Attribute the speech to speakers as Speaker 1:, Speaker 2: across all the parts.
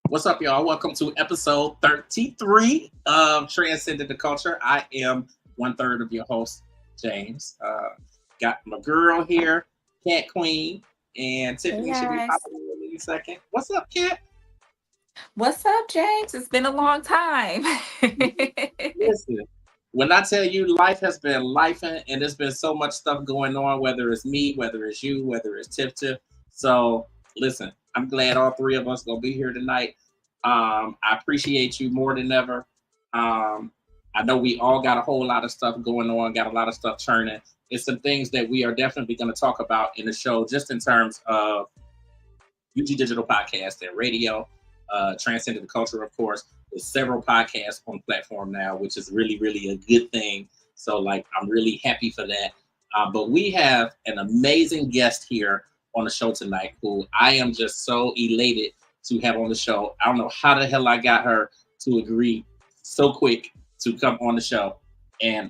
Speaker 1: What's up, y'all? Welcome to episode 33 of Transcending the Culture. I am 1/3 of your host, James. Got my girl here, Kwueen, and Tiffany should be popping in any second. What's up, Kat?
Speaker 2: What's up, James? It's been a long time.
Speaker 1: Listen, when I tell you life has been lifing and there's been so much stuff going on, whether it's me, whether it's you, whether it's Tiff. So listen, I'm glad all three of us gonna be here tonight. I appreciate you more than ever. I know we all got a whole lot of stuff going on, got a lot of stuff churning. It's some things that we are definitely going to talk about in the show, just in terms of UG Digital Podcast and radio, Transcending the Culture, of course. There's several podcasts on the platform now, which is really, really a good thing. So, I'm really happy for that. But we have an amazing guest here on the show tonight, who I am just so elated to have on the show. I don't know how the hell I got her to agree so quick to come on the show. And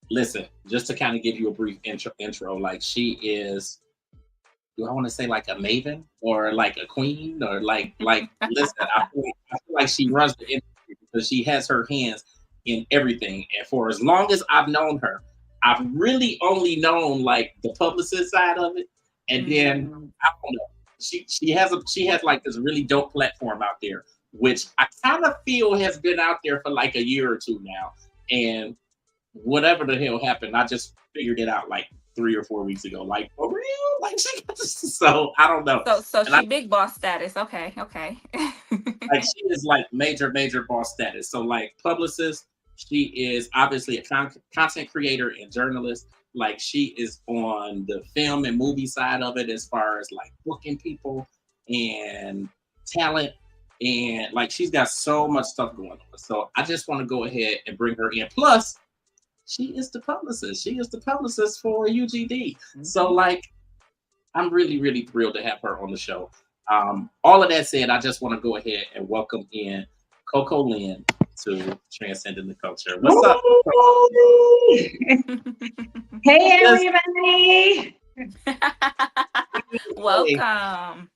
Speaker 1: listen, just to kind of give you a brief intro, like she is, do I want to say like a maven or like a queen or like listen, I feel like she runs the industry because she has her hands in everything. And for as long as I've known her, I've really only known like the publicist side of it. And then I don't know. She has like this really dope platform out there, which I kind of feel has been out there for like a year or two now. And whatever the hell happened, I just figured it out like 3 or 4 weeks ago. Like, for real? Like so I don't know.
Speaker 2: So she big boss status. Okay.
Speaker 1: Like she is like major boss status. So like publicist, she is obviously a content creator and journalist. Like she is on the film and movie side of it as far as like booking people and talent. And like she's got so much stuff going on. So I just want to go ahead and bring her in. Plus, she is the publicist. She is the publicist for UGD. Mm-hmm. So like I'm really, really thrilled to have her on the show. All of that said, I just want to go ahead and welcome in Coko Lynn to Transcending the Culture. What's up?
Speaker 3: Hey, everybody.
Speaker 2: Welcome.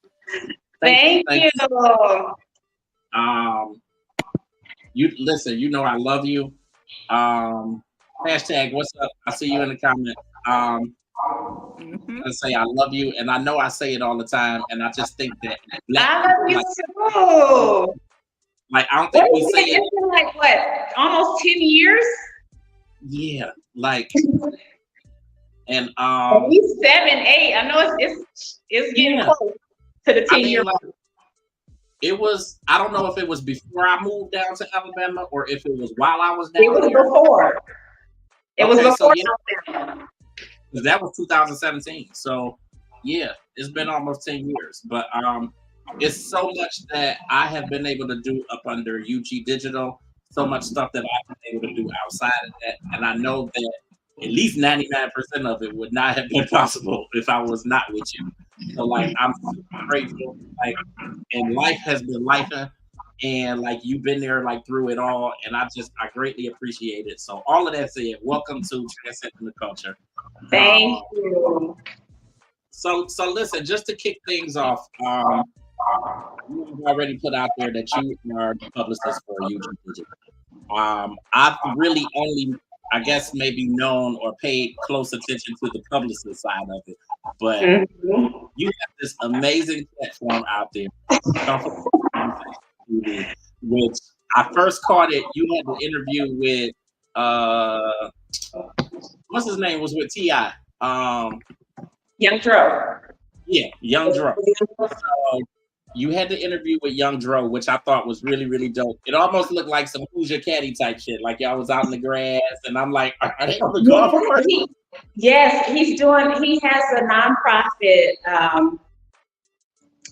Speaker 3: Thank you.
Speaker 1: You listen, you know I love you. Hashtag what's up? I see you in the comment. I say I love you, and I know I say it all the time, and I just think that
Speaker 3: I love you too.
Speaker 1: Like I don't think we say it.
Speaker 3: It's been like what, almost 10 years?
Speaker 1: Yeah, like and
Speaker 3: at least 7, 8. I know it's getting close to the 10-year mark.
Speaker 1: It was, I don't know if it was before I moved down to Alabama or if it was while I was down
Speaker 3: there. It was before. It was before Alabama.
Speaker 1: That was 2017. So yeah, it's been almost 10 years. But it's so much that I have been able to do up under UG Digital, so much stuff that I've been able to do outside of that. And I know that at least 99% of it would not have been possible if I was not with you. So like I'm super grateful. Like, and life has been lifing, and like you've been there like through it all, and I greatly appreciate it. So all of that said, welcome to Transcending the Culture.
Speaker 3: Thank you.
Speaker 1: So listen, just to kick things off, you've already put out there that you are the publicist for UG Digital. I've really only, I guess, maybe known or paid close attention to the publicist side of it, but you have this amazing platform out there, which I first caught it. You had the interview with what's his name? Was with T.I.
Speaker 3: Young Dro.
Speaker 1: Yeah, Young Dro. So you had the interview with Young Dro, which I thought was really, really dope. It almost looked like some Who's Your Caddy type shit. Like y'all was out in the grass, and I'm like, are they on the golf course?
Speaker 3: Yes, he has a nonprofit.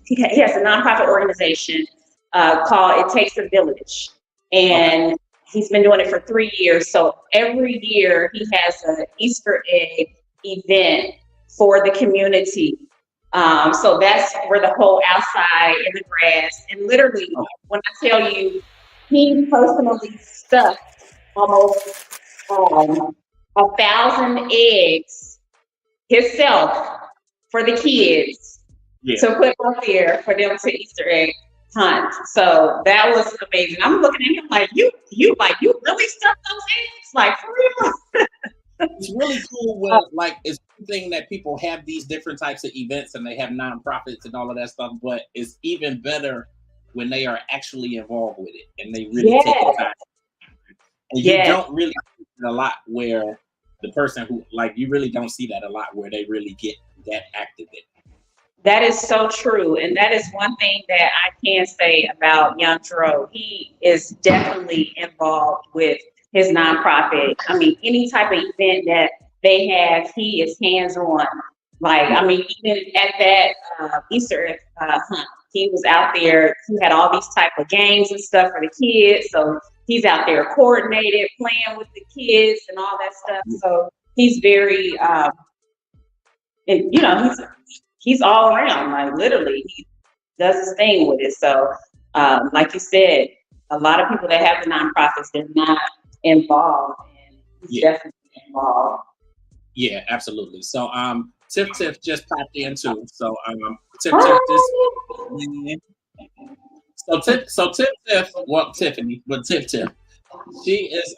Speaker 3: he has a nonprofit organization called It Takes a Village. And he's been doing it for 3 years. So every year he has an Easter egg event for the community. So that's where the whole outside in the grass, and literally when I tell you, he personally stuffed almost 1,000 eggs himself for the kids to put out there for them to Easter egg hunt. So that was amazing. I'm looking at him like, you really stuffed those eggs? Like, for real?
Speaker 1: It's really cool when it's one thing that people have these different types of events and they have nonprofits and all of that stuff, but it's even better when they are actually involved with it and they really take the time. And you don't really see it a lot where the person who you really don't see that a lot where they really get that active in it.
Speaker 3: That is so true. And that is one thing that I can say about Young Dro. He is definitely involved with his nonprofit. I mean, any type of event that they have, he is hands-on. Even at that Easter egg hunt, he was out there. He had all these type of games and stuff for the kids. So he's out there coordinated, playing with the kids and all that stuff. So he's very, he's all around. Literally, he does his thing with it. So, like you said, a lot of people that have the nonprofits, they're not involved, and he's definitely involved.
Speaker 1: Yeah, absolutely. So Tiff just popped in too. So Tiffany, but Tiff, she is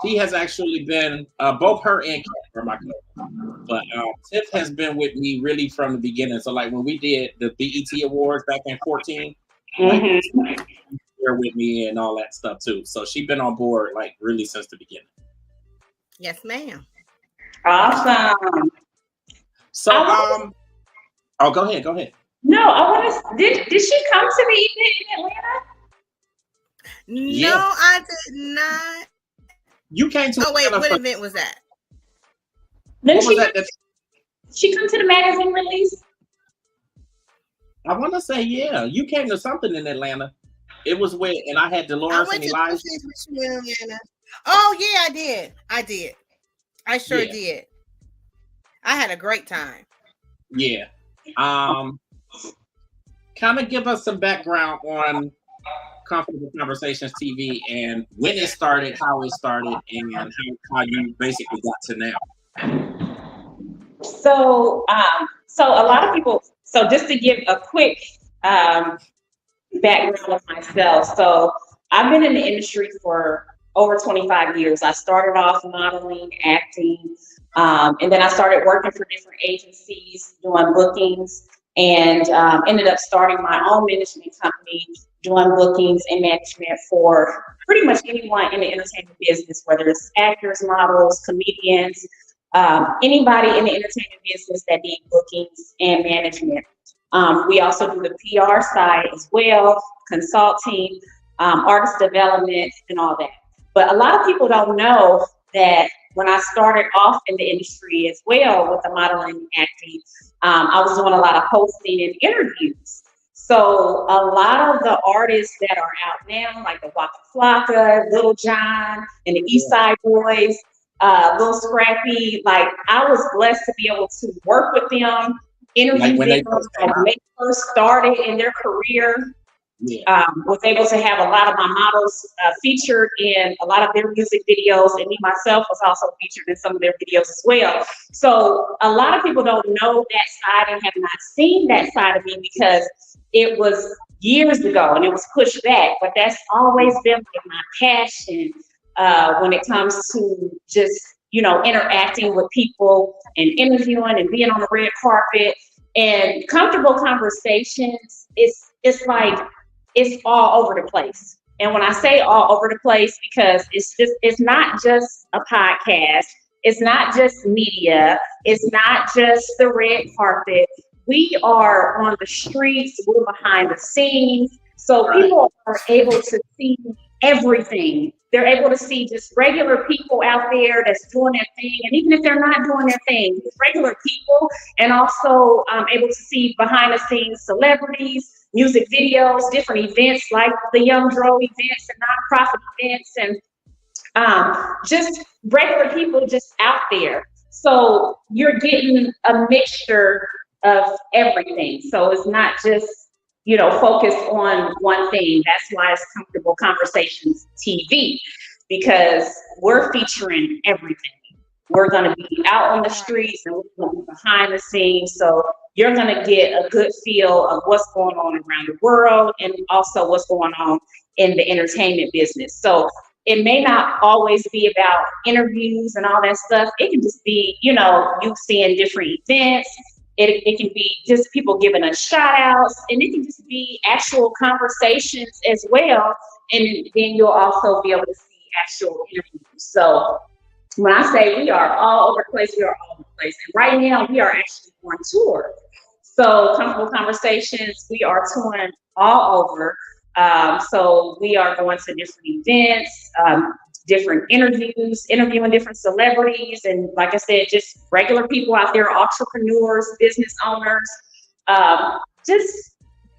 Speaker 1: she has actually been both her and Kat are my cousin. But Tiff has been with me really from the beginning. So when we did the BET Awards back in 2014, with me and all that stuff too. So she's been on board really since the beginning.
Speaker 4: Yes, ma'am.
Speaker 3: Awesome.
Speaker 1: So go ahead.
Speaker 3: No, I want to. Did she come to the event in Atlanta?
Speaker 4: No, I did not.
Speaker 1: You came to.
Speaker 4: Oh wait, what event was that?
Speaker 3: Then she come to the magazine release.
Speaker 1: I want to say you came to something in Atlanta. It was and I had Dolores and Elijah.
Speaker 4: Oh yeah, I did. I sure did. I had a great time.
Speaker 1: Yeah. Kind of give us some background on Comfortable Conversations TV and when it started, how it started, and how you basically got to now.
Speaker 3: So a lot of people. So just to give a quick background of myself. So I've been in the industry for over 25 years. I started off modeling, acting, and then I started working for different agencies, doing bookings, and ended up starting my own management company, doing bookings and management for pretty much anyone in the entertainment business, whether it's actors, models, comedians, anybody in the entertainment business that need bookings and management. We also do the PR side as well, consulting, artist development, and all that. But a lot of people don't know that when I started off in the industry as well with the modeling and acting, I was doing a lot of hosting and interviews. So a lot of the artists that are out now, like the Waka Flocka, Little John, and the East Side Boys, Lil Scrappy, I was blessed to be able to work with them, interview them, when they first started in their career. Was able to have a lot of my models featured in a lot of their music videos, and me myself was also featured in some of their videos as well. So a lot of people don't know that side and have not seen that side of me because it was years ago and it was pushed back, but that's always been my passion when it comes to just, interacting with people and interviewing and being on the red carpet. And Comfortable Conversations, it's all over the place. And when I say all over the place, because it's not just a podcast, it's not just media, it's not just the red carpet. We are on the streets, we're behind the scenes. So people are able to see everything. They're able to see just regular people out there that's doing their thing. And even if they're not doing their thing, just regular people, and also able to see behind the scenes celebrities, music videos, different events like the Young Dro events and nonprofit events, and just regular people just out there. So you're getting a mixture of everything. So it's not just, focused on one thing. That's why it's Comfortable Conversations TV, because we're featuring everything. We're going to be out on the streets and we're going to be behind the scenes. So you're going to get a good feel of what's going on around the world and also what's going on in the entertainment business. So it may not always be about interviews and all that stuff. It can just be, you seeing different events. It can be just people giving us shout outs, and it can just be actual conversations as well. And then you'll also be able to see actual interviews. So when I say we are all over the place, we are all over the place. And right now we are actually on tour. So Comfortable Conversations, we are touring all over. So we are going to different events, different interviews, interviewing different celebrities, and like I said, just regular people out there, entrepreneurs, business owners, just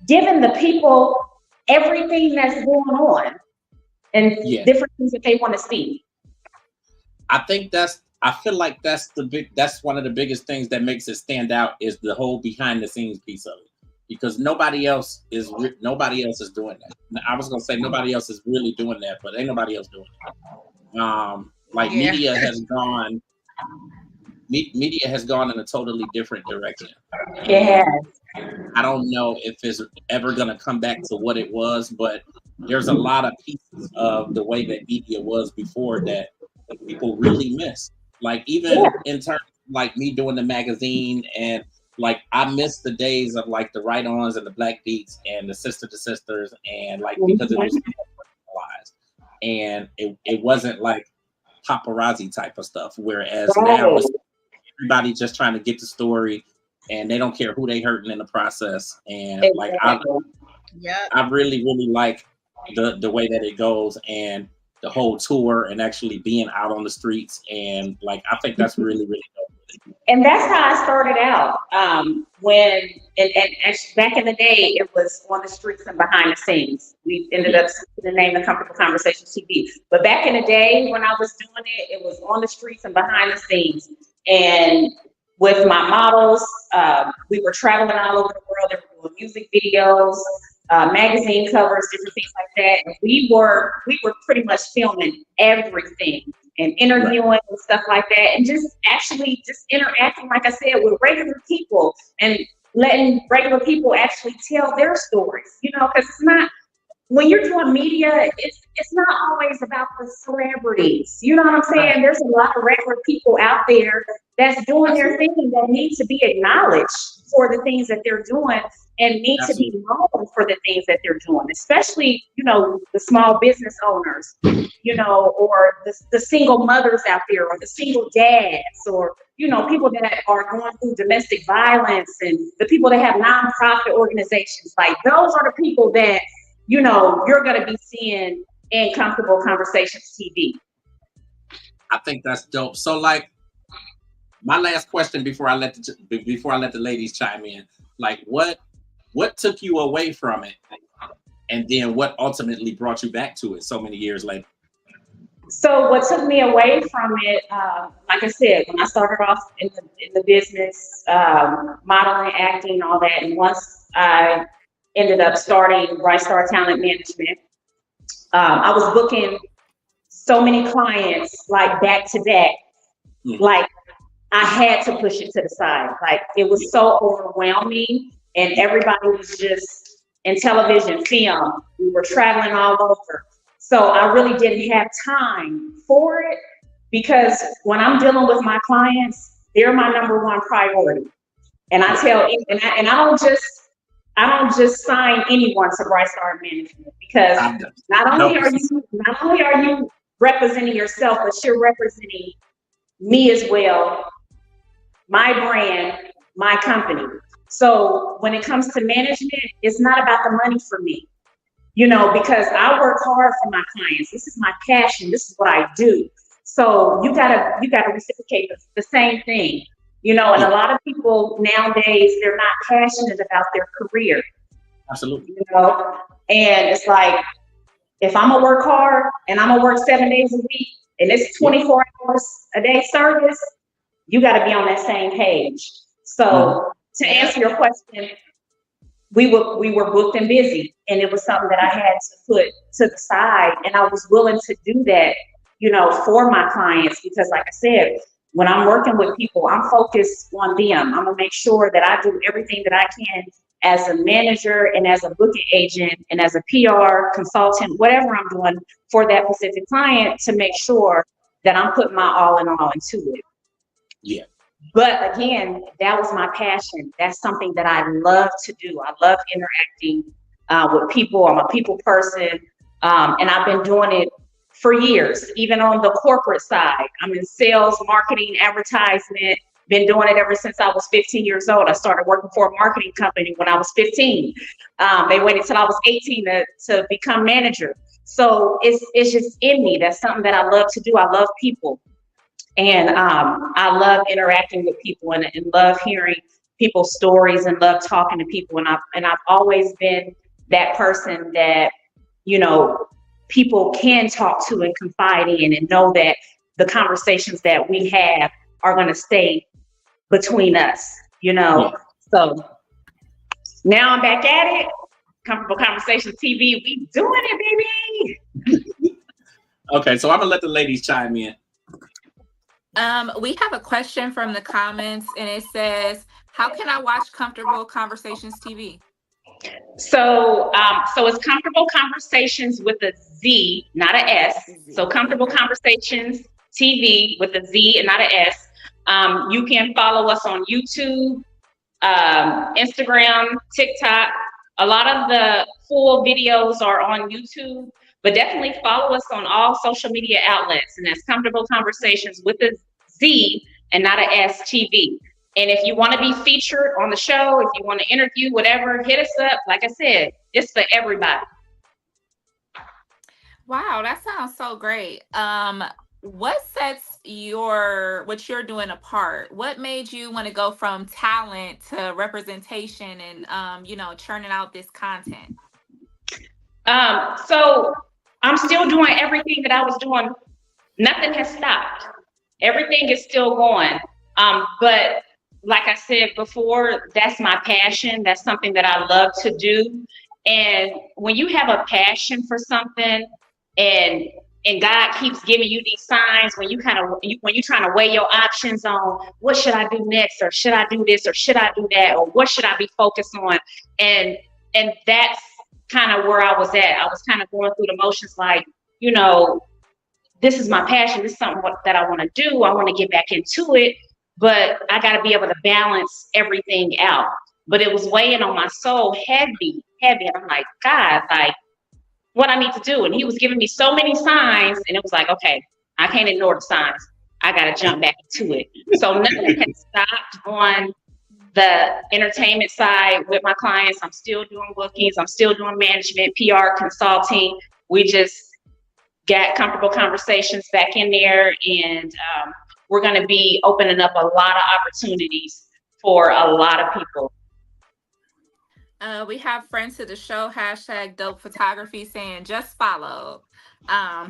Speaker 3: giving the people everything that's going on and different things that they want to see.
Speaker 1: I feel like that's one of the biggest things that makes it stand out is the whole behind the scenes piece of it, because nobody else is doing that. I was gonna say nobody else is really doing that, but ain't nobody else doing it. Media has gone in a totally different direction.
Speaker 3: Yeah.
Speaker 1: I don't know if it's ever gonna come back to what it was, but there's a lot of pieces of the way that media was before that people really miss. Like even in terms of like me doing the magazine, and like I miss the days of like the Right-Ons and the Black Beats and the Sister to Sisters, and like because it was personalized and it wasn't like paparazzi type of stuff. Whereas now it's everybody just trying to get the story, and they don't care who they hurting in the process. And like I really like the way that it goes and the whole tour and actually being out on the streets, and like I think that's really dope.
Speaker 3: And that's how I started out. When actually back in the day, it was on the streets and behind the scenes. We ended up switching the name of Comfortable Conversations TV. But back in the day when I was doing it, it was on the streets and behind the scenes. And with my models, we were traveling all over the world. They were doing music videos, magazine covers, different things like that. And we were pretty much filming everything and interviewing and stuff like that, and just interacting, like I said, with regular people and letting regular people actually tell their stories, because it's not, when you're doing media, it's not always about the celebrities. You know what I'm saying? There's a lot of regular people out there that's doing their thing that need to be acknowledged for the things that they're doing and need to be known for the things that they're doing, especially, the small business owners, or the single mothers out there, or the single dads, or, people that are going through domestic violence, and the people that have nonprofit organizations. Like, those are the people that, you're going to be seeing in Comfortable Conversations TV.
Speaker 1: I think that's dope. So like, my last question before I let the ladies chime in, like what took you away from it, and then what ultimately brought you back to it so many years later?
Speaker 3: So what took me away from it, like I said, when I started off in the business, modeling, acting, all that, and once I ended up starting Bright Star Talent Management, I was booking so many clients like back to back, like I had to push it to the side. Like, it was so overwhelming, and everybody was just in television, film. We were traveling all over. So I really didn't have time for it, because when I'm dealing with my clients, they're my number one priority. And I tell, and I don't just sign anyone to Bright Star Management, because not only are you representing yourself, but you're representing me as well, my brand, my company. So when it comes to management, it's not about the money for me. because I work hard for my clients. This is my passion. This is what I do. So you gotta reciprocate the same thing, and a lot of people nowadays, they're not passionate about their career.
Speaker 1: Absolutely.
Speaker 3: And it's like, if I'm gonna work hard and I'm gonna work 7 days a week and it's 24 hours a day service, you got to be on that same page. So to answer your question, we were booked and busy, and it was something that I had to put to the side, and I was willing to do that, for my clients, because like I said, when I'm working with people, I'm focused on them. I'm gonna make sure that I do everything that I can as a manager and as a booking agent and as a PR consultant, whatever I'm doing for that specific client, to make sure that I'm putting my all in all into it.
Speaker 1: Yeah.
Speaker 3: But again, that was my passion. That's something that I love to do. I love interacting with people. I'm a people person. And I've been doing it for years, even on the corporate side. I'm in sales, marketing, advertisement. Been doing it ever since I was 15 years old. I started working for a marketing company when I was 15. They waited till I was 18 to become manager. So it's just in me. That's something that I love to do. I love people. And I love interacting with people and love hearing people's stories and love talking to people. And I've always been that person that, people can talk to and confide in and know that the conversations that we have are going to stay between us,
Speaker 1: Yeah.
Speaker 3: So now I'm back at it. Comfortable Conversations TV. We doing it, baby.
Speaker 1: Okay, so I'm gonna let the ladies chime in.
Speaker 2: We have a question from the comments, and it says, how can I watch Comfortable Conversations TV?
Speaker 3: So it's Comfortable Conversations with a Z, not a S. So Comfortable Conversations TV with a Z and not a S. You can follow us on YouTube, Instagram, TikTok. A lot of the full videos are on YouTube, but definitely follow us on all social media outlets. And that's Comfortable Conversations with a Z and not a S TV. And if you want to be featured on the show, if you want to interview, whatever, hit us up. Like I said, it's for everybody.
Speaker 2: Wow, that sounds so great. What sets what you're doing apart? What made you want to go from talent to representation and churning out this content?
Speaker 3: So I'm still doing everything that I was doing. Nothing has stopped. Everything is still going. But like I said before, that's my passion. That's something that I love to do. And when you have a passion for something and God keeps giving you these signs, when you're trying to weigh your options on what should I do next, or should I do this, or should I do that, or what should I be focused on? And that's kind of where I was at. I was kind of going through the motions like, this is my passion. This is something that I want to do. I want to get back into it, but I got to be able to balance everything out. But it was weighing on my soul heavy. And I'm like, God, like, what I need to do. And he was giving me so many signs, and it was like, okay, I can't ignore the signs. I got to jump back into it. So nothing has stopped on the entertainment side with my clients. I'm still doing bookings. I'm still doing management, PR, consulting. We just got Comfortable Conversations back in there, and we're going to be opening up a lot of opportunities for a lot of people.
Speaker 2: We have friends to the show, #Dope Photography, saying just follow.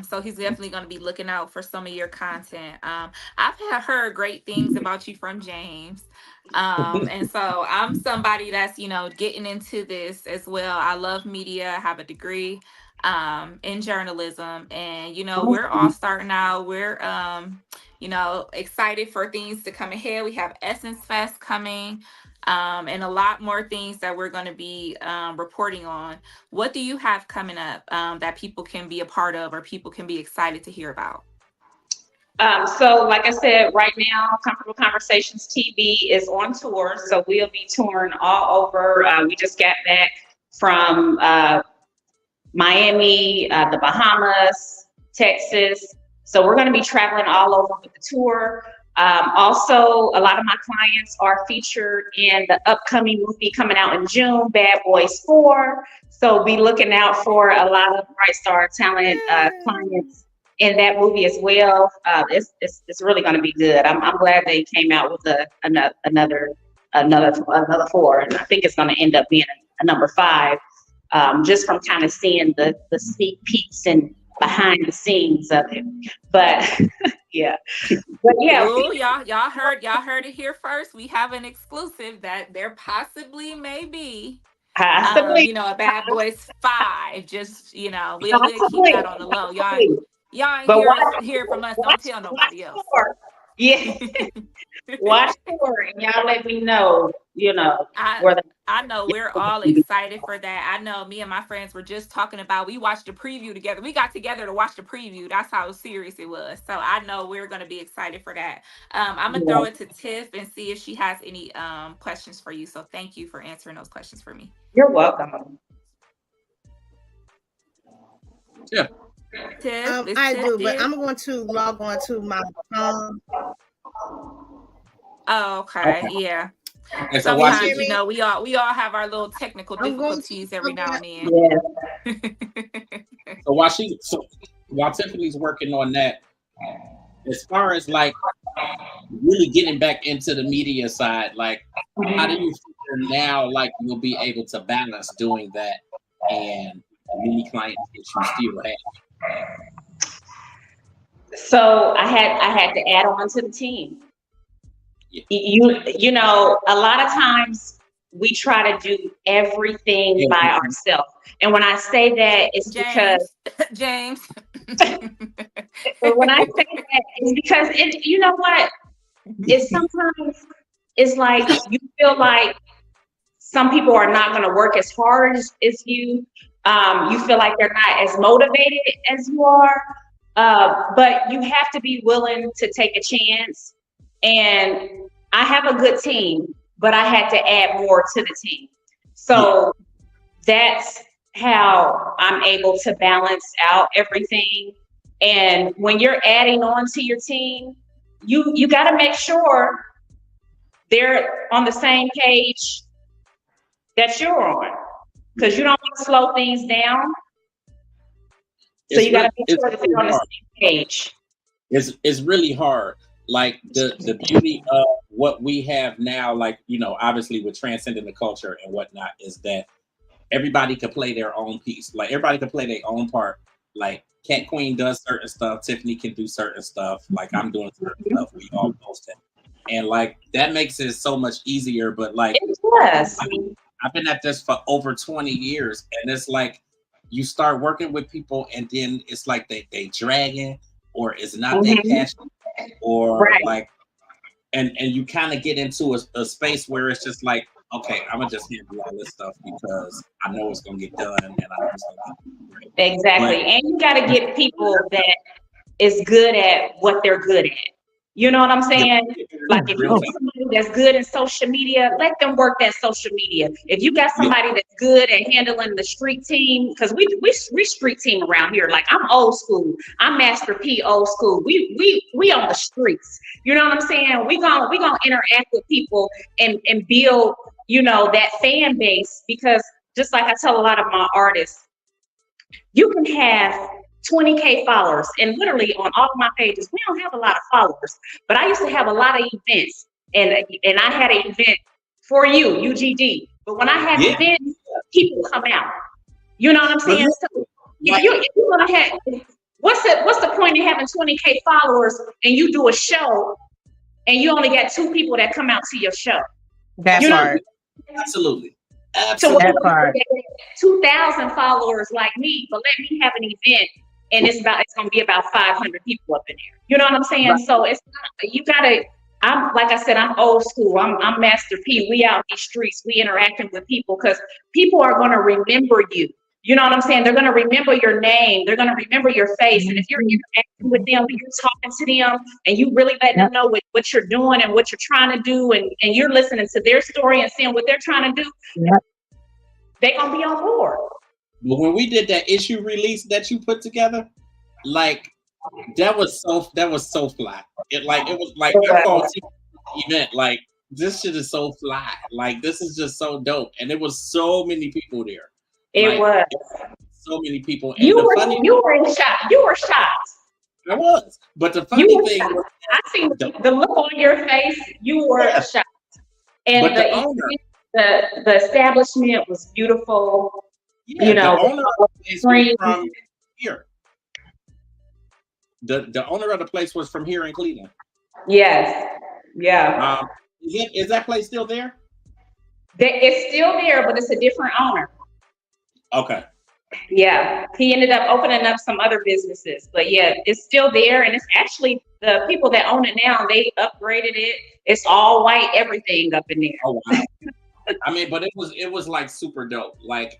Speaker 2: So he's definitely going to be looking out for some of your content. I've heard great things about you from James. And so I'm somebody that's, getting into this as well. I love media. I have a degree in journalism, and, we're all starting out. We're, excited for things to come ahead. We have Essence Fest coming. And a lot more things that we're going to be reporting on. What do you have coming up that people can be a part of, or people can be excited to hear about?
Speaker 3: So like I said, right now, Comfortable Conversations TV is on tour. So we'll be touring all over. We just got back from Miami, the Bahamas, Texas. So we're going to be traveling all over with the tour. Also, a lot of my clients are featured in the upcoming movie coming out in June, Bad Boys 4. So be looking out for a lot of Bright Star talent clients in that movie as well. It's really going to be good. I'm glad they came out with another 4, and I think it's going to end up being a number 5. Just from kind of seeing the sneak peeks and behind the scenes of it, but yeah.
Speaker 2: Ooh, y'all heard it here first. We have an exclusive that there possibly may be,
Speaker 3: Possibly,
Speaker 2: a Bad Boys 5. Just we'll keep that on the low. Y'all ain't hear from us. Don't tell nobody else.
Speaker 3: Yeah. Watch for it, and y'all let me know.
Speaker 2: I know we're all excited for that. I know me and my friends were just talking about. We watched the preview together. We got together to watch the preview. That's how serious it was. So I know we're going to be excited for that. I'm gonna throw it to Tiff and see if she has any questions for you. So thank you for answering those questions for me.
Speaker 3: You're welcome.
Speaker 1: Yeah.
Speaker 2: Tiff,
Speaker 4: I do, but I'm going to log on to my phone.
Speaker 2: Oh, okay. Yeah.
Speaker 1: And so
Speaker 2: Sometimes, we all have our little technical difficulties every now and then.
Speaker 3: Yeah.
Speaker 1: So while Tiffany's working on that, as far as like really getting back into the media side, like how do you feel now? Like you'll be able to balance doing that and the many clients that you still have.
Speaker 3: So I had to add on to the team. You know, a lot of times we try to do everything by ourselves. And when I say that, it's because
Speaker 2: James.
Speaker 3: when I say that, it's because you know what? It's sometimes it's like you feel like some people are not going to work as hard as you. You feel like they're not as motivated as you are. But you have to be willing to take a chance. And I have a good team, but I had to add more to the team. So that's how I'm able to balance out everything. And when you're adding on to your team, you got to make sure they're on the same page that you're on, because you don't want to slow things down. So you got to make sure that they're on the same page.
Speaker 1: It's really hard. Like the beauty of what we have now, like, obviously with transcending the culture and whatnot, is that everybody can play their own piece. Like everybody can play their own part. Like Kwueen does certain stuff, Tiffany can do certain stuff, like I'm doing certain stuff, we all post it. And like that makes it so much easier. But like I've been at this for over 20 years, and it's like you start working with people and then it's like they dragging, or it's not their passion, or like and you kind of get into a space where it's just like, okay, I'm gonna just handle all this stuff because I know it's gonna get done, and I know it's gonna get great.
Speaker 3: Exactly. And you got to get people that is good at what they're good at. You know what I'm saying? Like if you get somebody that's good in social media, let them work that social media. If you got somebody that's good at handling the street team, because we street team around here. Like I'm old school. I'm Master P old school. We on the streets. You know what I'm saying? We gonna interact with people and build, that fan base, because just like I tell a lot of my artists, you can have 20K followers, and literally on all of my pages, we don't have a lot of followers, but I used to have a lot of events, and I had an event for you, UGD. But when I have events, people come out. You know what I'm saying? So if you want to have, what's the point of having 20K followers and you do a show and you only got 2 people that come out to your show?
Speaker 4: That's hard.
Speaker 1: Absolutely.
Speaker 3: So when 2,000 followers like me, but let me have an event and it's gonna be about 500 people up in there. You know what I'm saying? Right. So it's you gotta. I'm like I said, I'm old school. I'm Master P. We out in these streets, we interacting with people, because people are gonna remember you. You know what I'm saying? They're gonna remember your name. They're gonna remember your face. And if you're interacting with them, you're talking to them, and you really let them know what you're doing and what you're trying to do, and you're listening to their story and seeing what they're trying to do, they're gonna be on board.
Speaker 1: But when we did that issue release that you put together, like that was so fly. It was like I called event like this shit is so fly. Like this is just so dope, and there was so many people there.
Speaker 3: It
Speaker 1: Like
Speaker 3: was.
Speaker 1: so many people, and the funny
Speaker 3: You were in shock. You were shocked.
Speaker 1: I was, but the
Speaker 3: You
Speaker 1: funny
Speaker 3: were
Speaker 1: thing
Speaker 3: shocked.
Speaker 1: was
Speaker 3: I seen
Speaker 1: the,
Speaker 3: the look on your face. You were
Speaker 1: yeah,
Speaker 3: shocked. And
Speaker 1: but the owner,
Speaker 3: the establishment was beautiful. You
Speaker 1: yeah, the
Speaker 3: know,
Speaker 1: owner of the place was
Speaker 3: green.
Speaker 1: from here. The owner of the place was from here in Cleveland.
Speaker 3: Yes. Yeah.
Speaker 1: Is that place still there?
Speaker 3: It's still there, but it's a different owner.
Speaker 1: Okay.
Speaker 3: Yeah. He ended up opening up some other businesses. But yeah, it's still there. And it's actually the people that own it now, they upgraded it. It's all white, everything up in there.
Speaker 1: Oh wow. I mean, but it was like super dope. Like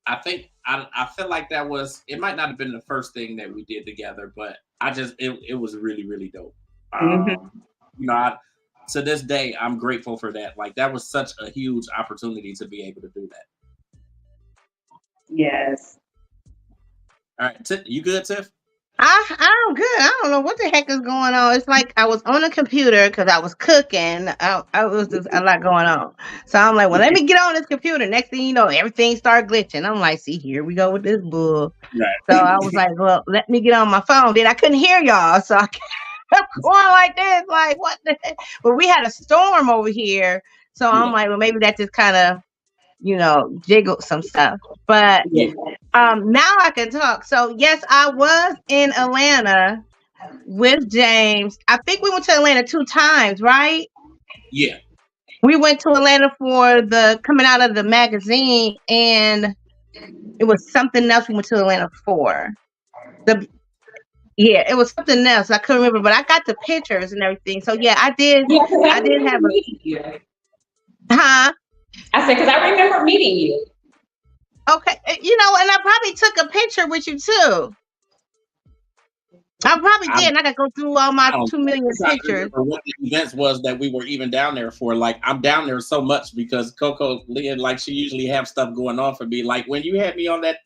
Speaker 1: I think I feel like it might not have been the first thing that we did together, but it was really, really dope.
Speaker 3: Mm-hmm.
Speaker 1: You know, to this day, I'm grateful for that. Like that was such a huge opportunity to be able to do that.
Speaker 3: Yes.
Speaker 1: All right, you good, Tiff?
Speaker 4: I'm good. I don't know what the heck is going on. It's like I was on a computer because I was cooking. I was just a lot going on. So I'm like, well, let me get on this computer. Next thing you know, everything started glitching. I'm like, see, here we go with this bull.
Speaker 1: Right.
Speaker 4: So I was like, well, let me get on my phone. Then I couldn't hear y'all. So I kept going like this, like, what the heck? But we had a storm over here. So I'm like, well, maybe that just kind of, jiggled some stuff. But now I can talk. So yes, I was in Atlanta with James. I think we went to Atlanta 2 times, right?
Speaker 1: Yeah.
Speaker 4: We went to Atlanta for the coming out of the magazine, and it was something else we went to Atlanta for. It was something else. I couldn't remember, but I got the pictures and everything. So yeah, I did.
Speaker 3: Yeah,
Speaker 4: I did have
Speaker 3: you.
Speaker 4: Huh?
Speaker 3: I said, because I remember meeting you.
Speaker 4: Okay, and I probably took a picture with you too. I probably did. And I gotta go through all my 2 million pictures.
Speaker 1: What the events was that we were even down there for. Like I'm down there so much because Coko, Lynn, like she usually have stuff going on for me. Like when you had me on that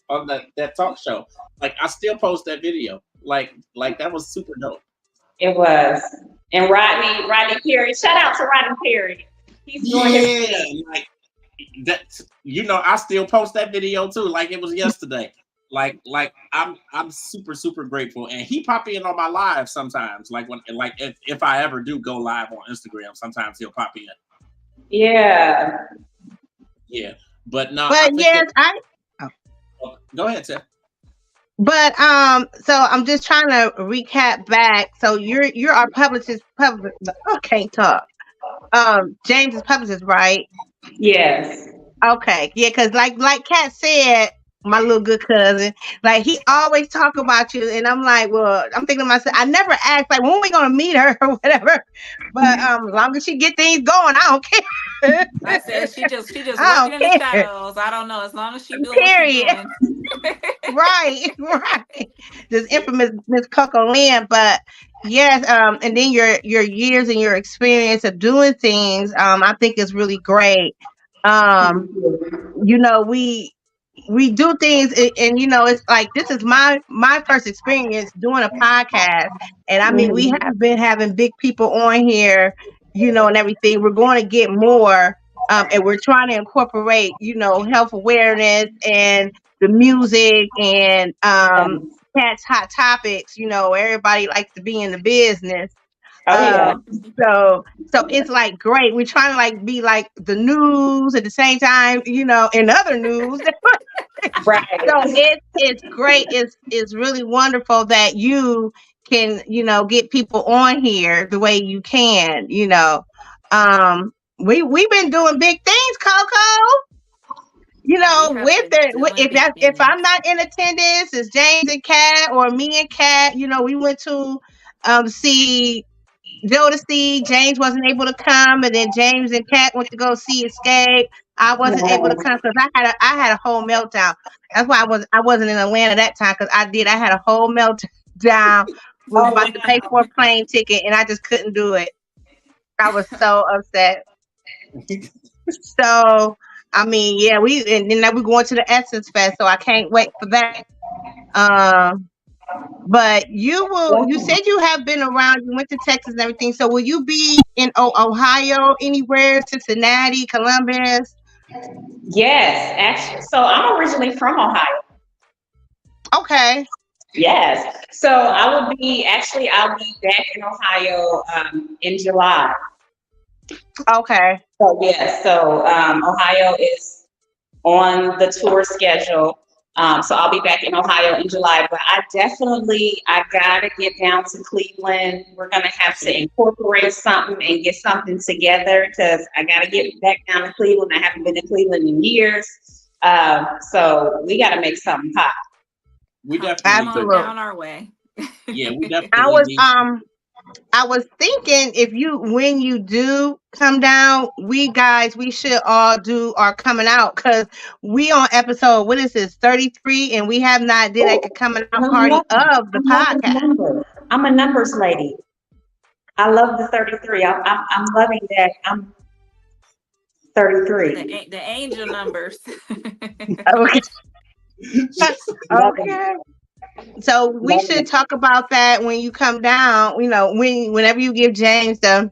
Speaker 1: talk show, like I still post that video. Like that was super dope.
Speaker 3: It was. And Rodney Perry. Shout out to Rodney Perry. He's doing his
Speaker 1: like that. I still post that video too. Like it was yesterday. Like I'm super, super grateful. And he pop in on my live sometimes. Like if I ever do go live on Instagram, sometimes he'll pop in.
Speaker 3: Yeah.
Speaker 1: Yeah. But no.
Speaker 4: But yes,
Speaker 1: go ahead, Tiff.
Speaker 4: But so I'm just trying to recap back. So you're our publicist. I can't talk. James is publicist, right?
Speaker 3: Yes.
Speaker 4: Okay. Yeah, because like Kat said, my little good cousin, like he always talk about you, and I'm like, well, I'm thinking to myself, I never asked like when are we gonna meet her or whatever. But as long as she get things going, I don't care.
Speaker 2: I said she just working in the shadows. I don't know. As long as she doing
Speaker 4: Period.
Speaker 2: what she doing.
Speaker 4: Right. This infamous Miss Coko Lynn, but yes, and then your years and your experience of doing things, I think is really great. We do things, and it's like this is my first experience doing a podcast, and I mean we have been having big people on here, and everything. We're going to get more, and we're trying to incorporate, health awareness and the music and Cat's hot topics. Everybody likes to be in the business. So it's like great. We're trying to like be like the news at the same time, in other news.
Speaker 3: Right.
Speaker 4: So it's great. It's really wonderful that you can, get people on here the way you can, we've been doing big things, Coko. If I'm not in attendance, it's James and Kat or me and Kat. We went to see Jodeci. James wasn't able to come, and then James and Kat went to go see Escape. I wasn't able to come because I had a whole meltdown. That's why I wasn't in Atlanta that time because I had a whole meltdown. We were about to pay for a plane ticket, and I just couldn't do it. I was so upset. So I mean, yeah, and then we're going to the Essence Fest, so I can't wait for that. But you said you have been around, you went to Texas and everything. So will you be in Ohio, anywhere, Cincinnati, Columbus?
Speaker 3: Yes, actually. So I'm originally from Ohio.
Speaker 4: Okay.
Speaker 3: Yes. So I'll be back in Ohio in July.
Speaker 4: Okay.
Speaker 3: So yeah, Ohio is on the tour schedule. So I'll be back in Ohio in July, but I gotta get down to Cleveland. We're gonna have to incorporate something and get something together because I gotta get back down to Cleveland. I haven't been to Cleveland in years. So we gotta make something pop.
Speaker 1: We definitely
Speaker 2: come on down our way.
Speaker 1: Yeah, we definitely
Speaker 4: I was thinking when you do come down, we should all do our coming out because we on episode, what is this, 33, and we have not did like a coming out party of the podcast.
Speaker 3: I'm a numbers lady. I love the 33. I'm loving that. I'm 33.
Speaker 2: The angel numbers.
Speaker 4: Okay. Okay. So we should talk about that when you come down. You know, whenever you give James the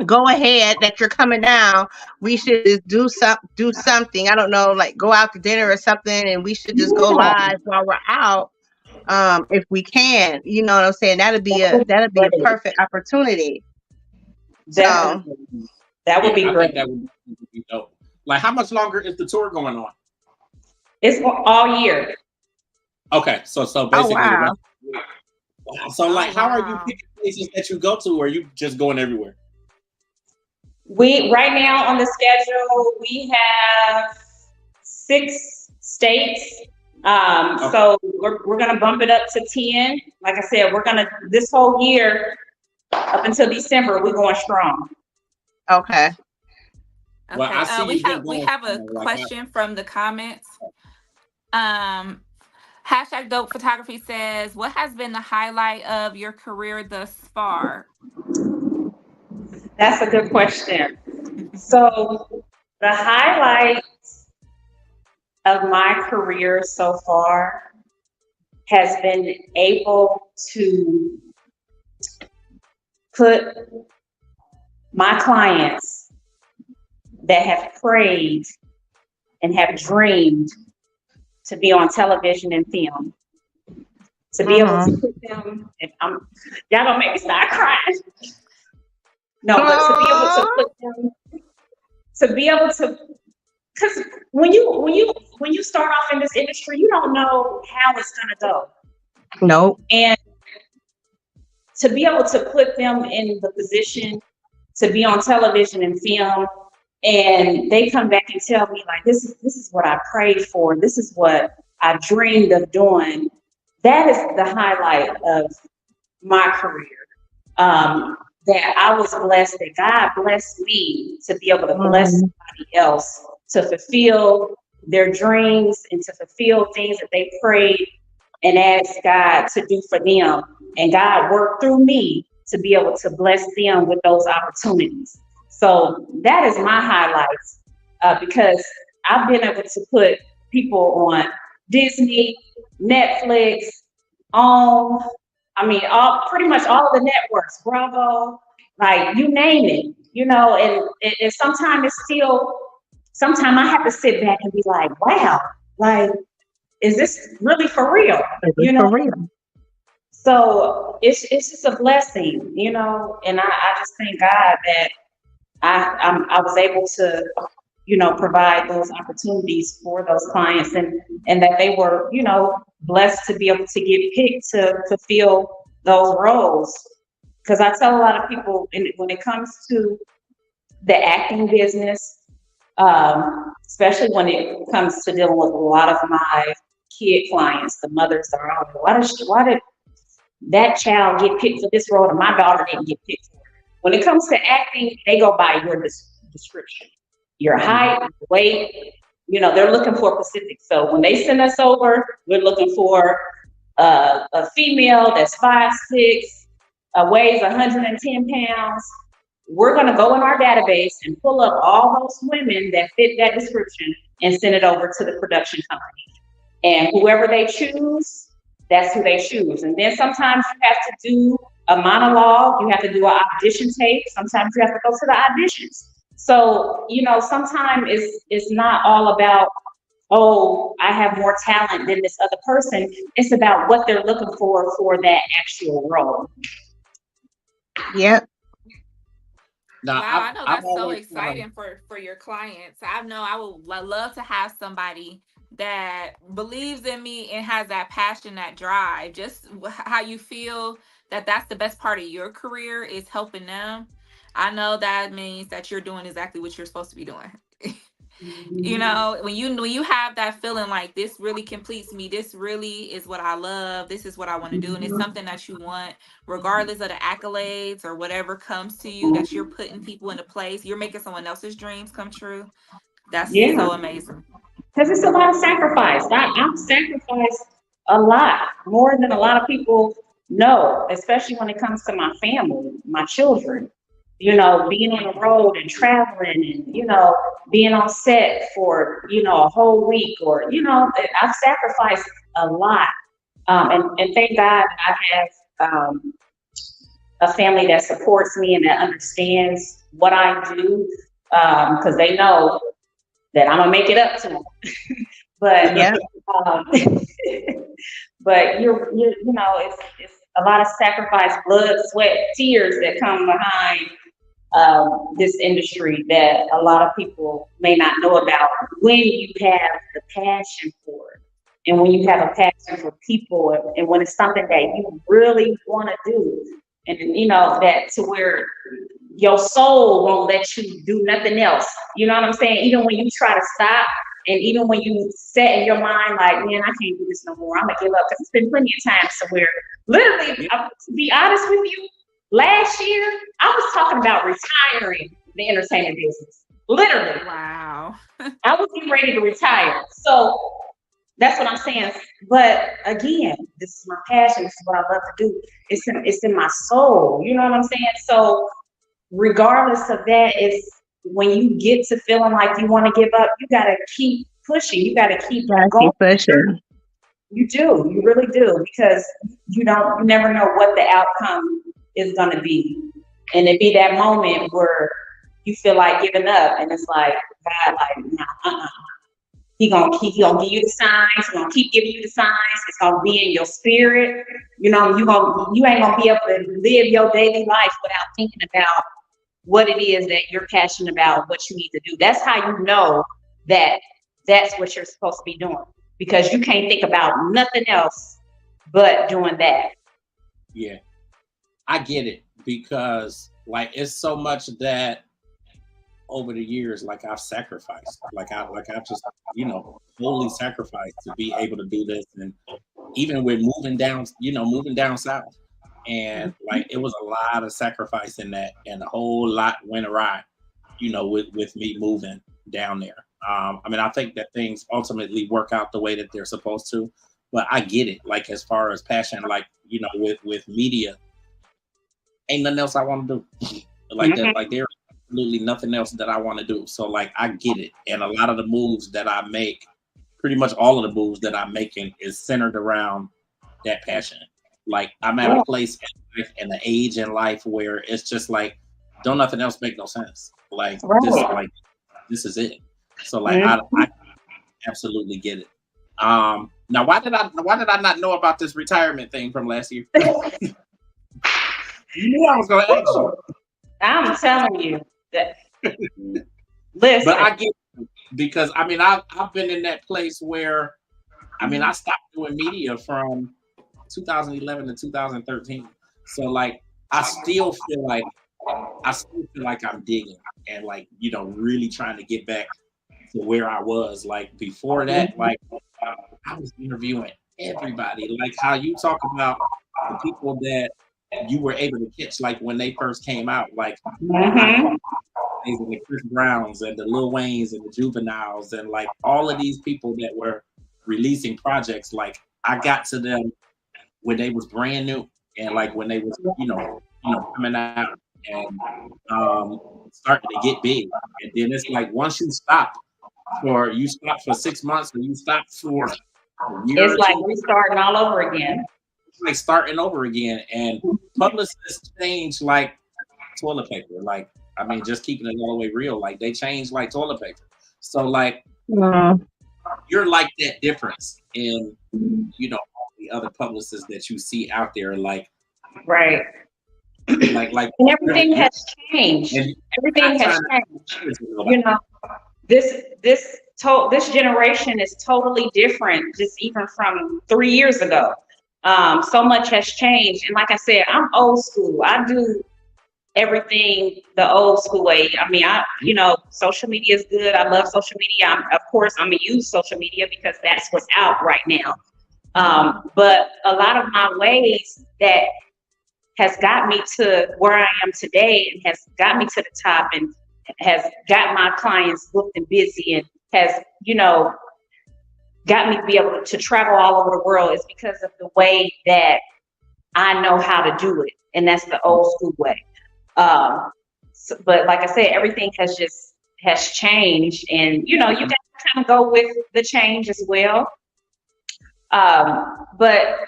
Speaker 4: go ahead that you're coming down, we should just do something. I don't know, like go out to dinner or something, and we should just go live while we're out. If we can, you know what I'm saying? That'd be a perfect opportunity. So
Speaker 3: that would be great.
Speaker 1: That would be dope. Like, how much longer is the tour going on?
Speaker 3: It's all year.
Speaker 1: Okay, so basically,
Speaker 4: wow.
Speaker 1: So like, how are you picking places that you go to, or are you just going everywhere?
Speaker 3: We right now on the schedule we have 6 states. Okay. So we're gonna bump it up to 10. Like I said, we're gonna this whole year up until December we're going strong.
Speaker 4: Okay.
Speaker 1: Well,
Speaker 2: we have a question from the comments. Hashtag Dope Photography says, what has been the highlight of your career thus far?
Speaker 3: That's a good question. So the highlight of my career so far has been able to put my clients that have prayed and have dreamed to be on television and film, to be able to put them, y'all gonna make me start crying. No, but to be able to put them, to be able to, because when you start off in this industry, you don't know how it's gonna go.
Speaker 4: Nope.
Speaker 3: And to be able to put them in the position to be on television and film, and they come back and tell me like, this is what I prayed for. This is what I dreamed of doing. That is the highlight of my career. That I was blessed, that God blessed me to be able to bless somebody else to fulfill their dreams and to fulfill things that they prayed and asked God to do for them. And God worked through me to be able to bless them with those opportunities. So that is my highlights, because I've been able to put people on Disney, Netflix, pretty much all of the networks, Bravo, like you name it, you know, and sometimes I have to sit back and be like, wow, like, is this really for real? You know?
Speaker 4: For real.
Speaker 3: So it's just a blessing, you know, and I just thank God that I was able to, you know, provide those opportunities for those clients and that they were, you know, blessed to be able to get picked to fulfill those roles. Because I tell a lot of people when it comes to the acting business, especially when it comes to dealing with a lot of my kid clients, the mothers are all, why did that child get picked for this role and my daughter didn't get picked for it? When it comes to acting, they go by your description, your height, weight. You know, they're looking for specific. So when they send us over, we're looking for a female that's 5'6", weighs 110 pounds. We're going to go in our database and pull up all those women that fit that description and send it over to the production company. And whoever they choose, that's who they choose. And then sometimes you have to do a monologue, you have to do an audition tape, sometimes you have to go to the auditions. So, sometimes it's not all about, oh, I have more talent than this other person. It's about what they're looking for that actual role.
Speaker 4: Yep.
Speaker 1: Now,
Speaker 2: Wow, I know
Speaker 1: I've
Speaker 2: that's so
Speaker 1: always
Speaker 2: exciting for your clients. I know I would love to have somebody that believes in me and has that passion, that drive. Just how you feel that that's the best part of your career is helping them. I know that means that you're doing exactly what you're supposed to be doing. When you have that feeling like this really completes me, this really is what I love, this is what I want to do, and it's something that you want regardless of the accolades or whatever comes to you, that you're putting people into place, you're making someone else's dreams come true. That's
Speaker 3: Yeah,
Speaker 2: so amazing.
Speaker 3: because it's a lot of sacrifice. I've sacrificed a lot, more than a lot of people know, especially when it comes to my family, my children. Being on the road and traveling and, being on set for, a whole week or, I've sacrificed a lot. And thank God I have a family that supports me and that understands what I do, because they know that I'm gonna make it up to them. But
Speaker 4: Yep.
Speaker 3: um, but it's a lot of sacrifice, blood, sweat, tears that come behind this industry that a lot of people may not know about when you have the passion for it. And when you have a passion for people, and when it's something that you really want to do, and that to where your soul won't let you do nothing else. You know what I'm saying? Even when you try to stop, and even when you set in your mind like, man, I can't do this no more, I'm gonna give up. Because it's been plenty of times to where, literally, to be honest with you, last year I was talking about retiring the entertainment business. Literally,
Speaker 2: Wow.
Speaker 3: I was getting ready to retire. So that's what I'm saying. But again, this is my passion. This is what I love to do. It's in my soul. You know what I'm saying? So regardless of that, it's when you get to feeling like you want to give up, you gotta keep pushing. You gotta keep going.
Speaker 4: Pushing.
Speaker 3: You do. You really do, because you never know what the outcome is gonna be, and it be that moment where you feel like giving up, and it's like God, like, nah, He gonna give you the signs. He's gonna keep giving you the signs. It's gonna be in your spirit. You ain't gonna be able to live your daily life without thinking about what it is that you're passionate about, what you need to do. That's how you know that that's what you're supposed to be doing, because you can't think about nothing else but doing that.
Speaker 1: Yeah, I get it, because like it's so much that over the years, like I've sacrificed, like I've just fully sacrificed to be able to do this, and even with moving down south, and like it was a lot of sacrifice in that, and a whole lot went awry, with me moving down there. I think that things ultimately work out the way that they're supposed to, but I get it. Like as far as passion, like with media, ain't nothing else I want to do like that. Like there's absolutely nothing else that I want to do. So like I get it, and a lot of the moves that I make, pretty much all of the moves that I'm making, is centered around that passion. Like I'm at a place in life and the age in life where it's just like, don't nothing else make no sense. Like this is it. So like I absolutely get it. Now why did I not know about this retirement thing from last year? You knew I was gonna ask you.
Speaker 3: I'm telling you that. Listen,
Speaker 1: but I get it, because I've been in that place where I stopped doing media from 2011 to 2013. So like I still feel like I'm digging and like really trying to get back to where I was. Like before that, like I was interviewing everybody. Like how you talk about the people that you were able to catch, like when they first came out, like the Chris Browns and the Lil Waynes and the Juveniles and like all of these people that were releasing projects. Like I got to them when they was brand new, and like when they was coming out and starting to get big. And then it's like once you stop for 6 months, or you stop for
Speaker 3: It's like we're starting all over again.
Speaker 1: Like starting over again, and publicists change like toilet paper. Like, I mean, just keeping it all the way real. Like, they change like toilet paper. So, like, you're like that difference in, you know, all the other publicists that you see out there. Like,
Speaker 3: right.
Speaker 1: Like,
Speaker 3: and everything has changed. Everything has changed. You know, this generation is totally different, just even from 3 years ago. So much has changed, and like I said, I'm old school. I do everything the old school way. I mean, you know, social media is good. I love social media. Of course, I'm gonna use social media because that's what's out right now. But a lot of my ways that has got me to where I am today, and has got me to the top, and has got my clients booked and busy, and has, you know, got me to be able to travel all over the world, is because of the way that I know how to do it. And that's the old school way. But like I said, everything has changed, and, you know, you got to kind of go with the change as well. But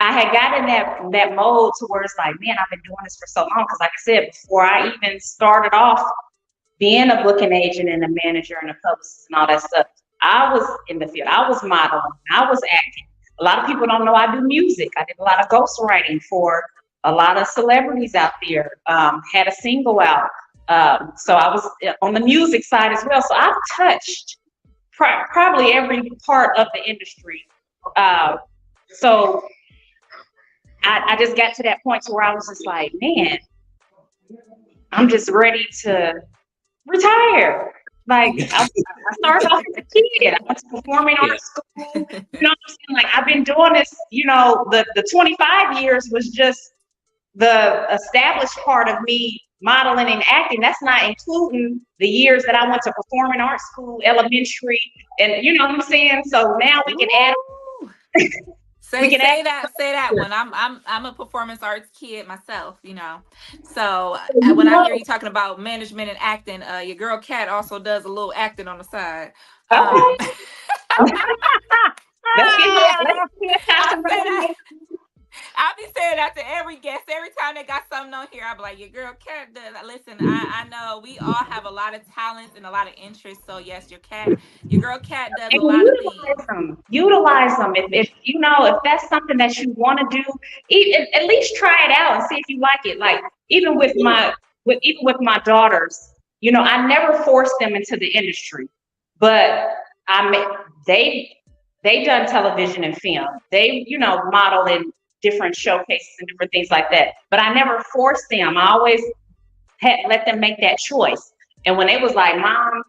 Speaker 3: I had gotten that mode to where it's like, man, I've been doing this for so long. Because like I said, before I even started off being a booking agent and a manager and a publicist and all that stuff, I was in the field. I was modeling. I was acting. A lot of people don't know I do music. I did a lot of ghostwriting for a lot of celebrities out there. Had a single out. So I was on the music side as well. So I've touched probably every part of the industry. So I just got to that point to where I was just like, man, I'm just ready to retire. Like, I started off as a kid. I went to performing arts school. You know what I'm saying? Like, I've been doing this, you know, the 25 years was just the established part of me modeling and acting. That's not including the years that I went to performing arts school, elementary, and you know what I'm saying? So now we can add.
Speaker 2: Say that one. I'm a performance arts kid myself, you know. So when I hear you talking about management and acting, your girl Kat also does a little acting on the side. I'll be saying that to every guest. Every time they got something on here, I'll be like, your girl Kat does. Listen, I know we all have a lot of talents and a lot of interests. So yes, your girl Kat does a lot of things.
Speaker 3: Utilize them. If you know, if that's something that you want to do, at least try it out and see if you like it. Like even with my daughters, you know, I never forced them into the industry, but they done television and film. They, you know, model in different showcases and different things like that. But I never forced them. I always let them make that choice. And when they was like, Mom,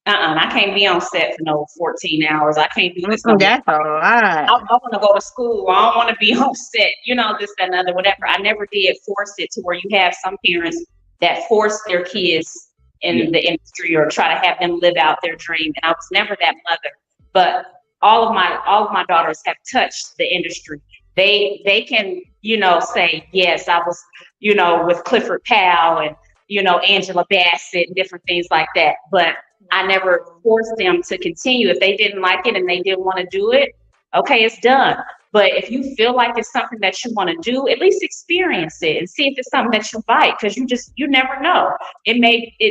Speaker 3: I can't be on set for no 14 hours. I can't do this.
Speaker 4: That's all right.
Speaker 3: I want to go to school. I don't want to be on set, you know, this, that, and other, whatever. I never did force it to where you have some parents that force their kids in the industry or try to have them live out their dream. And I was never that mother. But all of my daughters have touched the industry. They can, you know, say, yes, I was, you know, with Clifford Powell and, you know, Angela Bassett and different things like that. But I never forced them to continue. If they didn't like it and they didn't want to do it, okay, it's done. But if you feel like it's something that you want to do, at least experience it and see if it's something that you like, because you never know.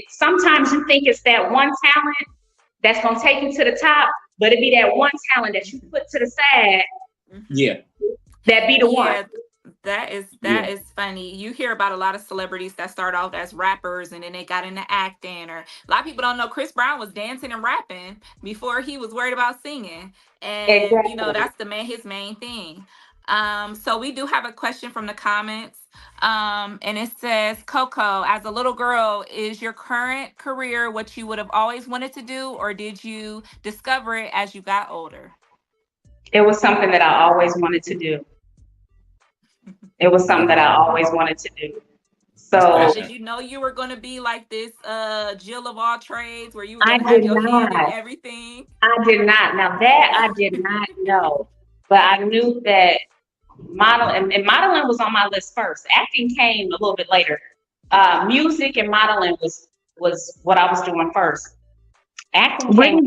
Speaker 3: Sometimes you think it's that one talent that's going to take you to the top, but it be that one talent that you put to the side.
Speaker 1: Yeah.
Speaker 3: That be the one.
Speaker 2: That is funny. You hear about a lot of celebrities that start off as rappers and then they got into acting, or a lot of people don't know Chris Brown was dancing and rapping before he was worried about singing. And
Speaker 3: exactly.
Speaker 2: You know, that's his main thing. So we do have a question from the comments. And it says, Coko, as a little girl, is your current career what you would have always wanted to do, or did you discover it as you got older?
Speaker 3: It was something that I always wanted to do. It was something that I always wanted to do. So
Speaker 2: did you know you were going to be like this Jill of all trades, where you were going to have your hand in everything?
Speaker 3: I did not. Now that I did not know, but I knew that modeling was on my list first. Acting came a little bit later. Music and modeling was what I was doing first. Acting came.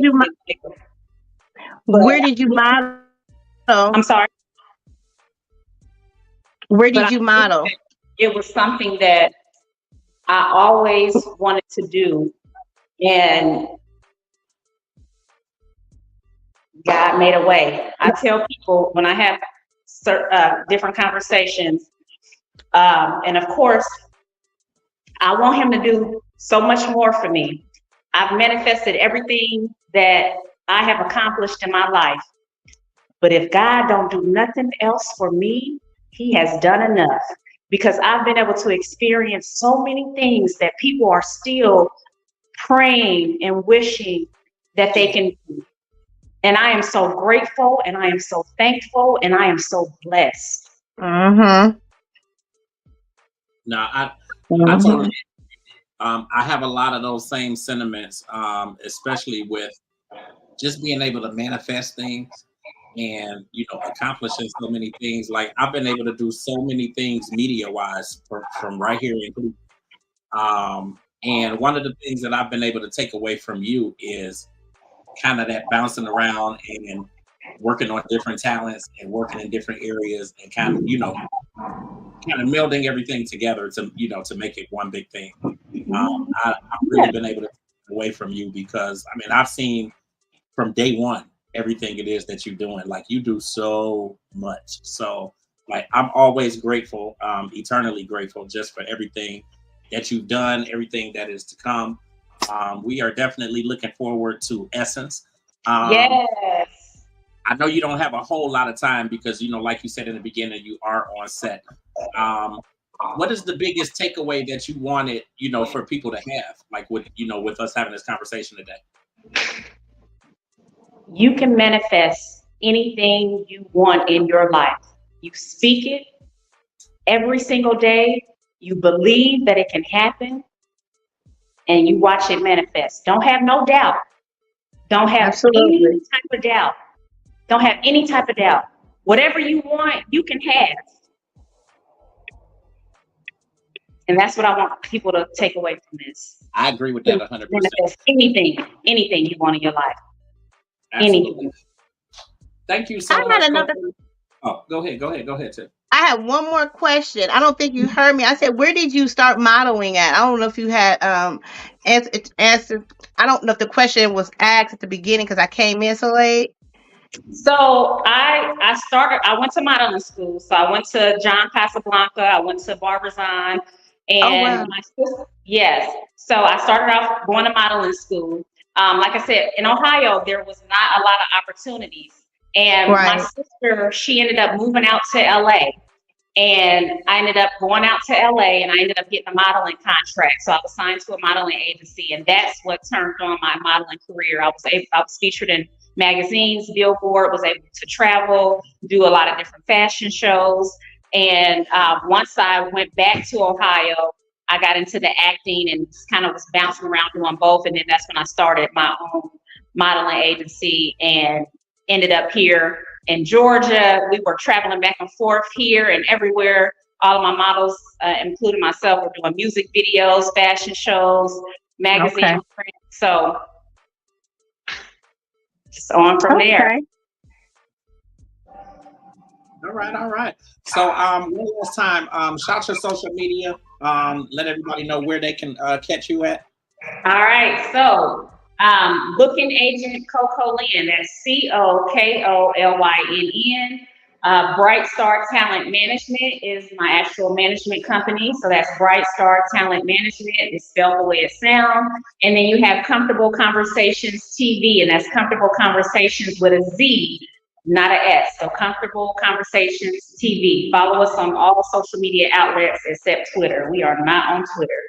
Speaker 4: Where did you model?
Speaker 3: I'm sorry.
Speaker 4: Where did you model?
Speaker 3: It was something that I always wanted to do, and God made a way. I tell people when I have different conversations, and of course, I want him to do so much more for me. I've manifested everything that I have accomplished in my life. But if God don't do nothing else for me, he has done enough. Because I've been able to experience so many things that people are still praying and wishing that they can do. And I am so grateful, and I am so thankful, and I am so blessed.
Speaker 4: Mm-hmm.
Speaker 1: Now, I totally. I have a lot of those same sentiments, especially with just being able to manifest things and accomplishing so many things. Like I've been able to do so many things media-wise from right here in Cleveland. And one of the things that I've been able to take away from you is kind of that bouncing around and working on different talents and working in different areas and kind of melding everything together to make it one big thing. I've really been able to take away from you because I've seen from day one everything it is that you're doing. Like you do so much. So like I'm always grateful, eternally grateful just for everything that you've done, everything that is to come. We are definitely looking forward to Essence.
Speaker 3: Yes.
Speaker 1: I know you don't have a whole lot of time because, like you said in the beginning, you are on set. What is the biggest takeaway that you wanted, for people to have, like with us having this conversation today?
Speaker 3: You can manifest anything you want in your life. You speak it every single day. You believe that it can happen, and you watch it manifest. Don't have no doubt. Don't have any type of doubt. Don't have any type of doubt. Whatever you want, you can have. And that's what I want people to take away from this.
Speaker 1: I agree with that 100%.
Speaker 3: Manifest anything you want in your life.
Speaker 1: Absolutely.
Speaker 3: Anything.
Speaker 1: Thank you so much. Oh, go ahead, Tiff.
Speaker 4: I have one more question. I don't think you heard me. I said, where did you start modeling at? I don't know if you had answered. I don't know if the question was asked at the beginning because I came in so late.
Speaker 3: So I went to modeling school. So I went to John Casablanca. I went to Barbizon. And my sister, yes. So I started off going to modeling school. Like I said, in Ohio, there was not a lot of opportunities. And my sister, she ended up moving out to LA. And I ended up going out to LA, and I ended up getting a modeling contract. So I was signed to a modeling agency, and that's what turned on my modeling career. I was featured in magazines, Billboard, was able to travel, do a lot of different fashion shows. And once I went back to Ohio, I got into the acting and just kind of was bouncing around doing both. And then that's when I started my own modeling agency and ended up here in Georgia. We were traveling back and forth here and everywhere. All of my models, including myself, were doing music videos, fashion shows, magazine print. So just on from there.
Speaker 1: All right. So one last time, shout your social media. Let everybody know where they can catch you at.
Speaker 3: All right. So booking agent Coko Lynn, that's COKOLYNN. Bright Star Talent Management is my actual management company. So that's Bright Star Talent Management. It's spelled the way it sounds. And then you have Comfortable Conversations TV, and that's Comfortable Conversations with a Z, not an S. So Comfortable Conversations TV. Follow us on all social media outlets except Twitter. We are not on Twitter.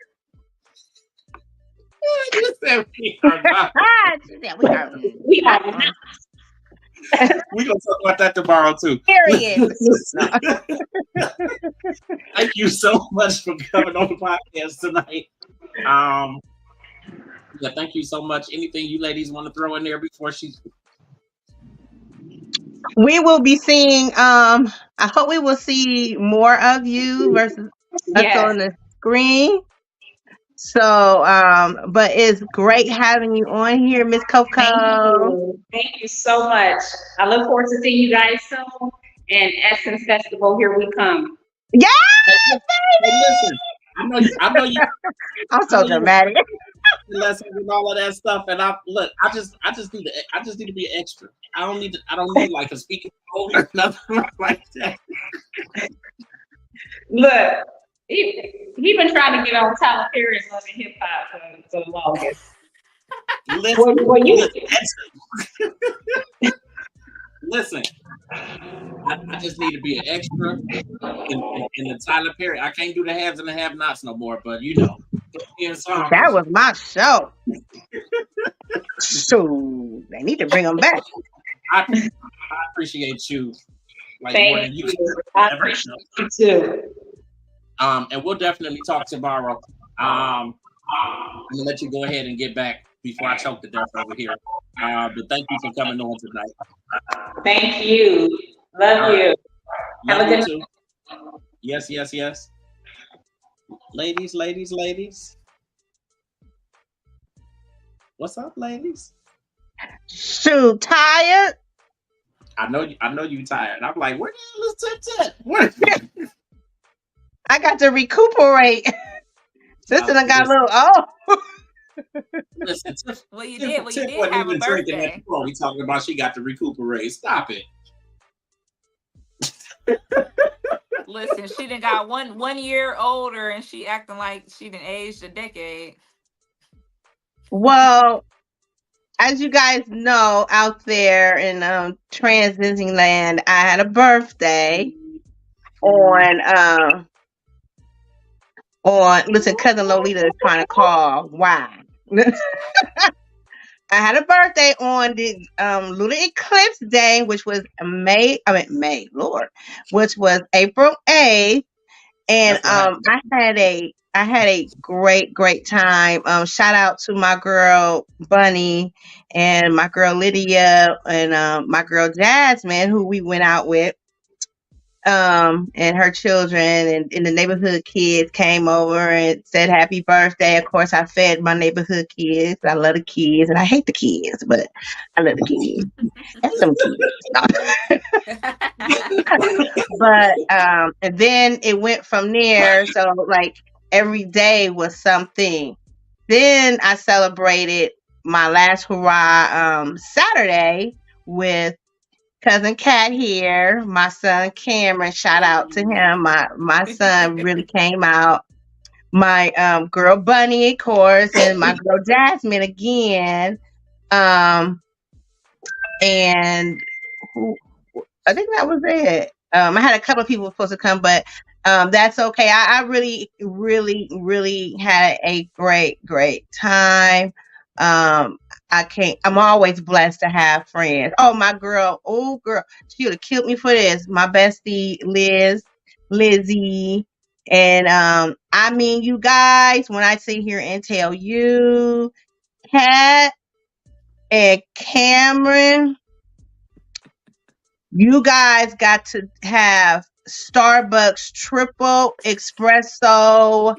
Speaker 1: You said we are not.
Speaker 3: We are not.
Speaker 1: We're going to talk about that tomorrow, too.
Speaker 4: Period.
Speaker 1: Thank you so much for coming on the podcast tonight. Yeah, thank you so much. Anything you ladies want to throw in there before she...
Speaker 4: We will be seeing, I hope we will see more of you versus us on the screen. So, but it's great having you on here, Miss Coko.
Speaker 3: Thank you so much. I look forward to seeing you guys soon. And Essence Festival, here we come.
Speaker 4: Yeah,
Speaker 1: Hey, listen, I know you.
Speaker 4: I'm
Speaker 1: I
Speaker 4: so
Speaker 1: know you
Speaker 4: dramatic.
Speaker 1: lessons and all of that stuff. And I just need to be an extra. I don't need like a speaking role or nothing like that.
Speaker 3: Look, he been trying to get on Tyler Perry's Love and Hip Hop for the longest.
Speaker 1: Listen, I just need to be an extra in the Tyler Perry. I can't do the haves and the have-nots no more, but
Speaker 4: that was my show. So they need to bring them back.
Speaker 1: I appreciate you. Like more than you.
Speaker 3: I appreciate you too.
Speaker 1: And we'll definitely talk tomorrow. I'm gonna let you go ahead and get back before I choke to death over here. But thank you for coming on tonight.
Speaker 3: Thank you. Love you.
Speaker 1: Have a good night. Yes. Ladies. What's up, ladies?
Speaker 4: Shoot, tired?
Speaker 1: I know you tired. I'm like, where the hell is Tip?
Speaker 4: I got to recuperate. Sister done got a little
Speaker 1: Listen,
Speaker 2: well, you did have a birthday.
Speaker 1: We talking about she got to recuperate. Stop it.
Speaker 2: Listen, she done got 1 year older and she acting like she done aged a decade.
Speaker 4: Well, as you guys know, out there in Transcending land, I had a birthday on listen, cousin Lolita is trying to call. Why? I had a birthday on the lunar eclipse day, which was May, Lord, which was April 8th. And I had a great time. Shout out to my girl Bunny and my girl Lydia and my girl Jasmine, who we went out with. And her children and the neighborhood kids came over and said happy birthday. Of course, I fed my neighborhood kids. I love the kids and I hate the kids, but I love the kids. And some kids. But and then it went from there. So like every day was something. Then I celebrated my last hurrah Saturday with cousin Cat here, my son Cameron, shout out to him. My son really came out. My girl Bunny, of course, and my girl Jasmine again. And who I think that was it. I had a couple of people supposed to come, but that's okay. I really had a great time. I'm always blessed to have friends. Oh, my girl. Oh, girl. She would have killed me for this. My bestie, Lizzie. And I mean, you guys, when I sit here and tell you, Kat and Cameron, you guys got to have Starbucks triple espresso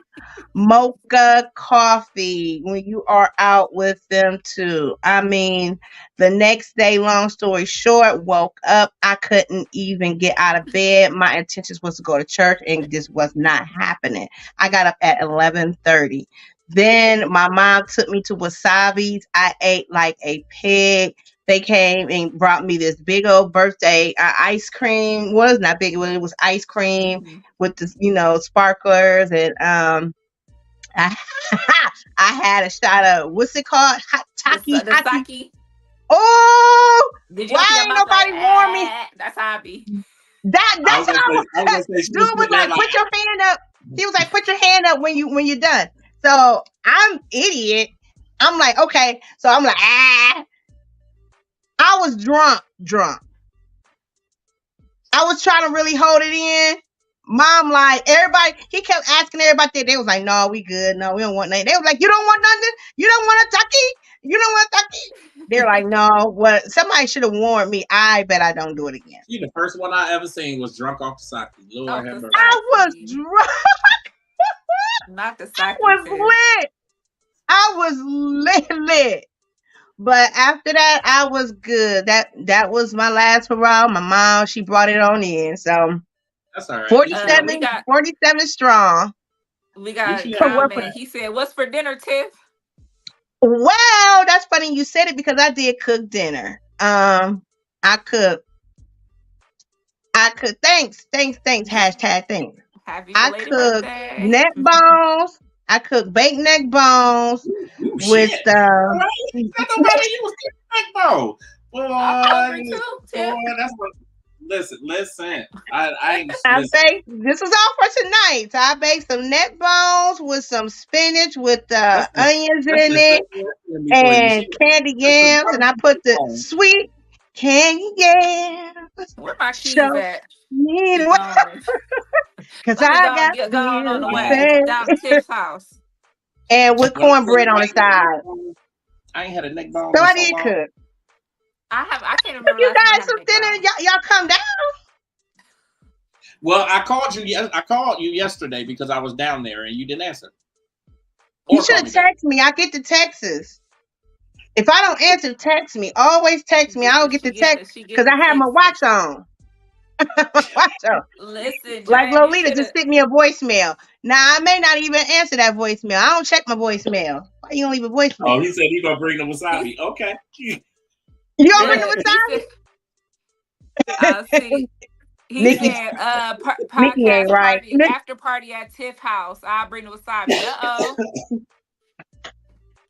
Speaker 4: mocha coffee when you are out with them too. I mean, the next day, long story short, woke up. I couldn't even get out of bed. My intentions was to go to church and this was not happening. I got up at 11:30. Then my mom took me to Wasabi's. I ate like a pig. They came and brought me this big old birthday ice cream. Well, it's not big. It was ice cream with the, sparklers. And I had a shot of, what's it called? Hot taki.
Speaker 2: The sake.
Speaker 4: Oh,
Speaker 2: why
Speaker 4: ain't nobody warn me?
Speaker 2: That's hobby.
Speaker 4: That's how dude was like, put your hand up. He was like, put your hand up when you're done. So I'm idiot. I'm like, okay. So I'm like, I was drunk. I was trying to really hold it in. Mom, like, everybody, he kept asking everybody that. They was like, no, we good. No, we don't want nothing. They was like, you don't want nothing? You don't want a taki? You don't want a taki? They're like, no. Well, somebody should have warned me. I bet I don't do it again.
Speaker 1: See, the first one I ever seen was drunk off the sake. Lord have mercy.
Speaker 4: I was drunk.
Speaker 2: Not the
Speaker 4: I
Speaker 2: sake,
Speaker 4: was
Speaker 2: Tiff.
Speaker 4: lit. I was lit. But after that, I was good. That was my last hurrah. My mom, she brought it on in. So
Speaker 1: That's all right. At least you got,
Speaker 4: 47, 47 strong.
Speaker 2: We
Speaker 1: at least
Speaker 2: got a
Speaker 1: you got
Speaker 4: What for?
Speaker 2: comment. He said, "What's for dinner, Tiff?"
Speaker 4: Well, that's funny you said it because I did cook dinner. I cooked. Thanks. Hashtag thanks.
Speaker 2: Happy
Speaker 4: I
Speaker 2: belated
Speaker 4: cooked
Speaker 2: birthday.
Speaker 4: neck bones. I cooked baked neck bones
Speaker 1: Ooh,
Speaker 4: with
Speaker 1: shit. Right? Not nobody use backbone.
Speaker 2: I'm
Speaker 1: Boy,
Speaker 2: hungry too,
Speaker 1: boy,
Speaker 2: Tiff.
Speaker 1: that's what. Listen. I ain't
Speaker 4: I
Speaker 1: listen.
Speaker 4: baked. This was all for tonight. So I baked some neck bones with some spinach with
Speaker 1: Listen,
Speaker 4: onions in
Speaker 1: listen,
Speaker 4: it
Speaker 1: before you
Speaker 4: and
Speaker 1: shit.
Speaker 4: candy
Speaker 1: Listen,
Speaker 4: yams, and I
Speaker 1: barbecue
Speaker 4: put the
Speaker 1: bone.
Speaker 4: sweet candy yams.
Speaker 2: Where my keys
Speaker 4: Show
Speaker 2: at?
Speaker 4: me
Speaker 2: Be
Speaker 4: the way,
Speaker 2: gone.
Speaker 4: 'cause
Speaker 2: Let me
Speaker 4: I
Speaker 2: go and
Speaker 4: got
Speaker 2: get going on the
Speaker 4: bills to
Speaker 2: way
Speaker 1: Um,
Speaker 4: pay.
Speaker 2: down to Tiff's house.
Speaker 4: And with
Speaker 1: when I tell
Speaker 4: cornbread
Speaker 1: you
Speaker 4: on the side.
Speaker 1: I ain't had a neck bones
Speaker 4: So
Speaker 1: in
Speaker 4: I
Speaker 1: so
Speaker 4: did
Speaker 1: long.
Speaker 4: cook.
Speaker 2: I can't
Speaker 4: If
Speaker 2: remember
Speaker 4: you
Speaker 2: last time I
Speaker 4: guys
Speaker 2: had a
Speaker 4: some
Speaker 2: neck
Speaker 4: dinner,
Speaker 2: bone.
Speaker 4: y'all come down.
Speaker 1: Well, I called you. I called you yesterday because I was down there and you didn't answer
Speaker 4: You
Speaker 1: or
Speaker 4: should
Speaker 1: call
Speaker 4: have
Speaker 1: me back.
Speaker 4: texted me. I get the texts. If I don't answer, text me. Always text me. I don't get the text
Speaker 2: She
Speaker 4: because
Speaker 2: get the
Speaker 4: I have my
Speaker 2: texts.
Speaker 4: watch on. Watch on.
Speaker 2: Listen,
Speaker 4: Like
Speaker 2: James, you
Speaker 4: Lolita
Speaker 2: should
Speaker 4: just
Speaker 2: have.
Speaker 4: sent me a voicemail. Now I may not even answer that voicemail. I don't check my voicemail. Why you don't leave a
Speaker 1: Oh,
Speaker 4: voicemail?
Speaker 1: he said he gonna bring the
Speaker 2: He,
Speaker 1: wasabi. Okay.
Speaker 4: You don't bring
Speaker 2: look,
Speaker 4: the
Speaker 2: he said. See, he
Speaker 4: Nikki,
Speaker 2: said,
Speaker 4: Nikki ain't
Speaker 2: podcast
Speaker 4: right.
Speaker 2: party after party at Tiff house. I'll bring the wasabi.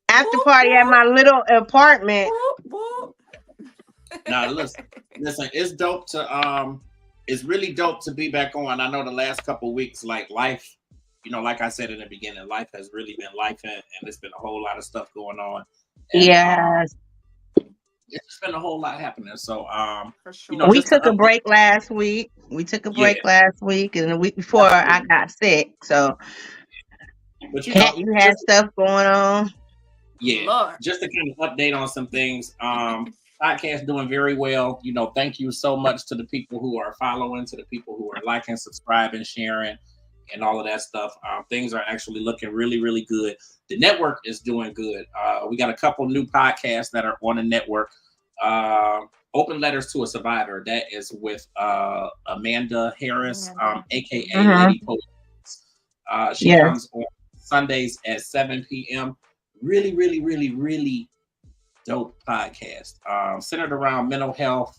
Speaker 4: After
Speaker 2: Whoop
Speaker 4: party at
Speaker 2: whoop
Speaker 4: my little apartment.
Speaker 2: whoop whoop.
Speaker 1: Now listen, it's dope to it's really dope to be back on. I know the last couple weeks, like life, like I said in the beginning, life has really been life and there's been a whole lot of stuff going on. And
Speaker 4: Yes.
Speaker 1: it's just been a whole lot happening. So
Speaker 2: For sure.
Speaker 4: We
Speaker 1: just to
Speaker 4: took a
Speaker 1: update.
Speaker 4: break last week. And the week before
Speaker 1: Absolutely.
Speaker 4: I got sick. So
Speaker 1: But
Speaker 4: you had stuff going on.
Speaker 1: yeah,
Speaker 2: Lord.
Speaker 1: just to kind of update on some things. Podcast doing very well. Thank you so much to the people who are following, to the people who are liking, subscribing, sharing, and all of that stuff. Things are actually looking really, really good. The network is doing good. We got a couple new podcasts that are on the network. Open Letters to a Survivor. That is with Amanda Harris, aka Lady Poet. She comes on Sundays at 7 p.m. Really, really, really, really dope podcast. Centered around mental health,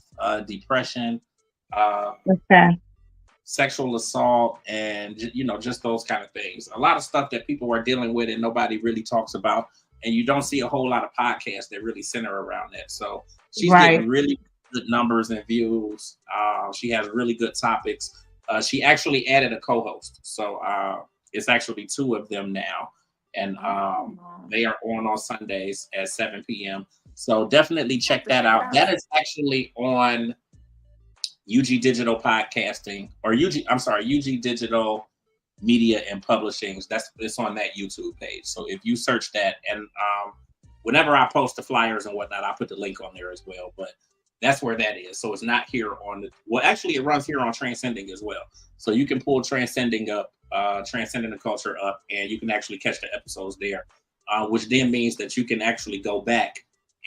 Speaker 1: depression, sexual assault, and just those kind of things. A lot of stuff that people are dealing with and nobody really talks about, and you don't see a whole lot of podcasts that really center around that. So she's getting really good numbers and views. She has really good topics. She actually added a co-host, so it's actually two of them now, and they are on Sundays at 7 p.m. So definitely check that out. That is actually on UG Digital Podcasting, or UG Digital Media and Publishing. It's on that YouTube page. So if you search that, and whenever I post the flyers and whatnot, I put the link on there as well. But that's where that is. So it's not here on actually it runs here on Transcending as well. So you can pull Transcending up, Transcending the Culture up, and you can actually catch the episodes there, which then means that you can actually go back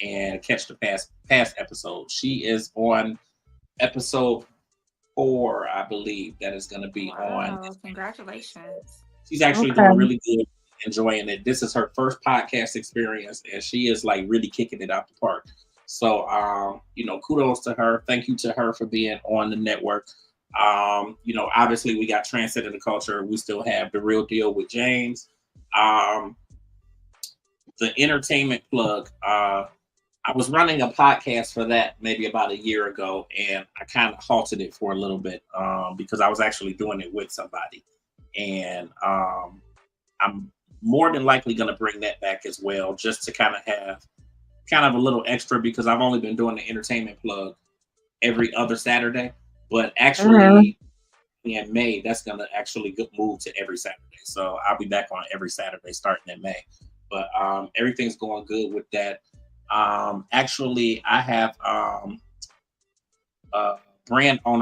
Speaker 1: and catch the past episodes. She is on episode 4, I believe, that is going to be on.
Speaker 2: Congratulations.
Speaker 1: She's actually doing really good, enjoying it. This is her first podcast experience, and she is like really kicking it out the park. So, kudos to her. Thank you to her for being on the network. Obviously we got Transcending the Culture. We still have The Real Deal with James. The entertainment plug. I was running a podcast for that maybe about a year ago, and I kind of halted it for a little bit because I was actually doing it with somebody. And I'm more than likely going to bring that back as well, just to kind of have a little extra, because I've only been doing the entertainment plug every other Saturday. But actually in May, that's going to actually move to every Saturday. So I'll be back on every Saturday starting in May. But everything's going good with that. Actually, I have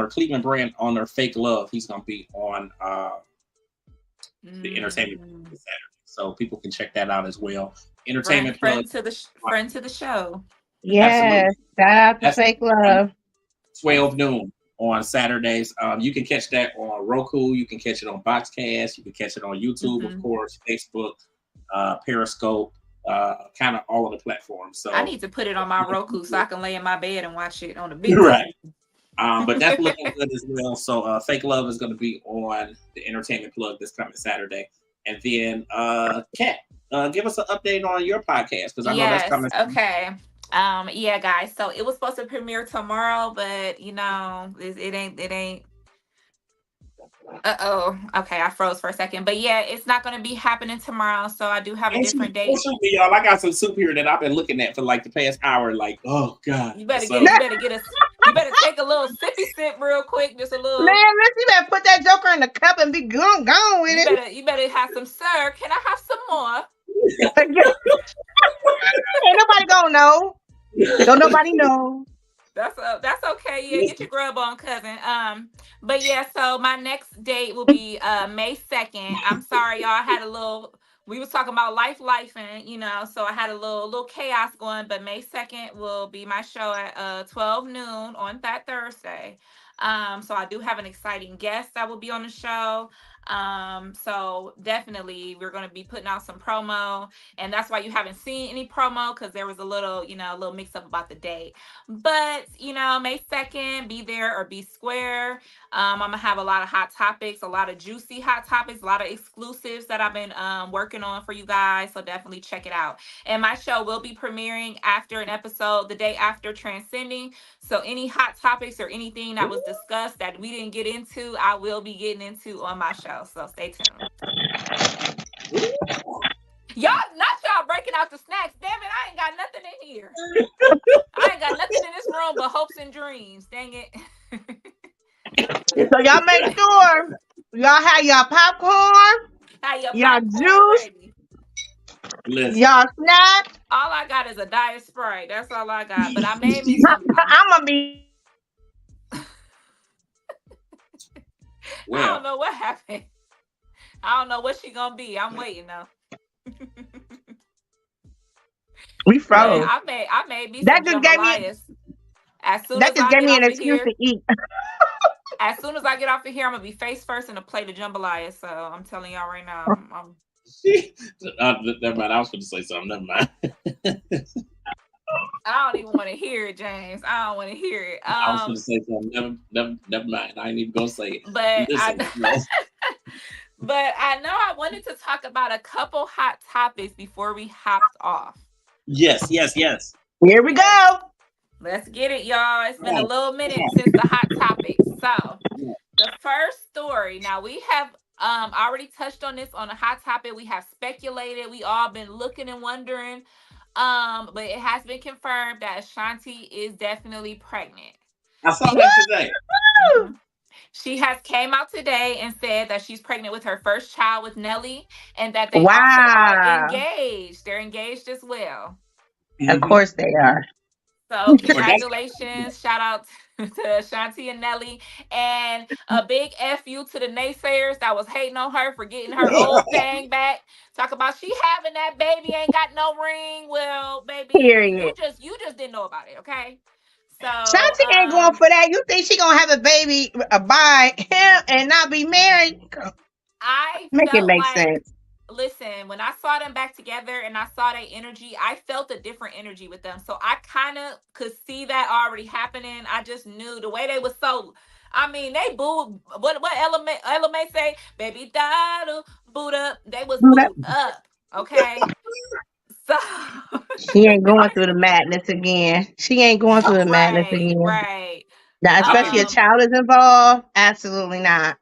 Speaker 1: Cleveland brand owner, Fake Love. He's gonna be on the entertainment this Saturday. So people can check that out as well. Entertainment
Speaker 2: friend
Speaker 1: plug.
Speaker 2: to the show.
Speaker 4: Yes.
Speaker 1: Absolutely.
Speaker 4: Shout out to
Speaker 1: That's
Speaker 4: Fake Love.
Speaker 1: 12 noon on Saturdays. You can catch that on Roku. You can catch it on Boxcast. You can catch it on YouTube, of course, Facebook, Periscope, kind of all of the platforms. So
Speaker 2: I need to put it on my Roku so I can lay in my bed and watch it on the big
Speaker 1: right. But that's looking good as well. So Fake Love is going to be on the entertainment plug this coming Saturday. And then Kat, give us an update on your podcast because I know that's coming.
Speaker 2: Okay. Yeah, guys. So it was supposed to premiere tomorrow, but you know, it ain't. Okay, I froze for a second, but yeah, it's not going to be happening tomorrow. So I do have a different date.
Speaker 1: Y'all, I got some soup here that I've been looking at for like the past hour. Like, oh god,
Speaker 2: you better take a little sippy sip real quick, just a little.
Speaker 4: Man, you better put that joker in the cup and be gone with it.
Speaker 2: You better have some, sir. Can I have some more?
Speaker 4: Ain't nobody gonna know. Don't nobody know.
Speaker 2: That's okay. Yeah, get your grub on, cousin. But yeah, so my next date will be May 2nd. I'm sorry, y'all. We was talking about life and you know, so I had a little chaos going, but May 2nd will be my show at 12 noon on that Thursday. So I do have an exciting guest that will be on the show. So definitely we're going to be putting out some promo, and that's why you haven't seen any promo, because there was a little mix up about the date. But May 2nd, be there or be square. I'm gonna have a lot of hot topics, a lot of juicy hot topics, a lot of exclusives that I've been working on for you guys, so definitely check it out. And my show will be premiering after an episode the day after Transcending, so any hot topics or anything that was discussed that we didn't get into, I will be getting into on my show, so stay tuned. Y'all breaking out the snacks. Damn it, I ain't got nothing in here. I ain't got nothing in this room but hopes and dreams. Dang it.
Speaker 4: So y'all make sure y'all have y'all popcorn, y'all juice, y'all snack.
Speaker 2: All I got is a Diet Sprite. That's all I got. But I made me some.
Speaker 4: I'm gonna be.
Speaker 2: Well, I don't know what happened. I don't know what she gonna be. I'm waiting though.
Speaker 4: We froze.
Speaker 2: I made me
Speaker 4: that
Speaker 2: some
Speaker 4: just
Speaker 2: jambalayas.
Speaker 4: That just gave me an excuse to eat.
Speaker 2: As soon as I get off of here, I'm gonna be face first in a plate of jambalaya. So I'm telling y'all right now.
Speaker 1: Never mind. I was going to say something. Never mind.
Speaker 2: I don't even want to hear it, James. I don't want to hear it.
Speaker 1: I was going to say something. Never mind. I ain't even going to say it.
Speaker 2: But but I know I wanted to talk about a couple hot topics before we hopped off.
Speaker 1: Yes.
Speaker 4: Here we go.
Speaker 2: Let's get it, y'all. It's been a little minute since the hot topics. So the first story. Now we have already touched on this on a hot topic. We have speculated. We all been looking and wondering. But it has been confirmed that Ashanti is definitely pregnant.
Speaker 1: I saw that today.
Speaker 2: Mm-hmm. She has came out today and said that she's pregnant with her first child with Nelly, and that they also are engaged. They're engaged as well.
Speaker 4: Of course they are.
Speaker 2: So congratulations. Shout out to Ashanti and Nelly. And a big F you to the naysayers that was hating on her for getting her old thing back. Talk about she having that baby, ain't got no ring. Well, baby,
Speaker 4: period.
Speaker 2: You just didn't know about it, okay? So
Speaker 4: Ashanti ain't going for that. You think she gonna have a baby by him and not be married? Make it make sense.
Speaker 2: Listen, when I saw them back together and I saw their energy, I felt a different energy with them. So I kind of could see that already happening. I just knew the way they was so. I mean, they booed. What element say? Baby, dial boot up. They was booed up. Okay. So
Speaker 4: she ain't going through the madness again.
Speaker 2: Right.
Speaker 4: Now, especially a child is involved. Absolutely not.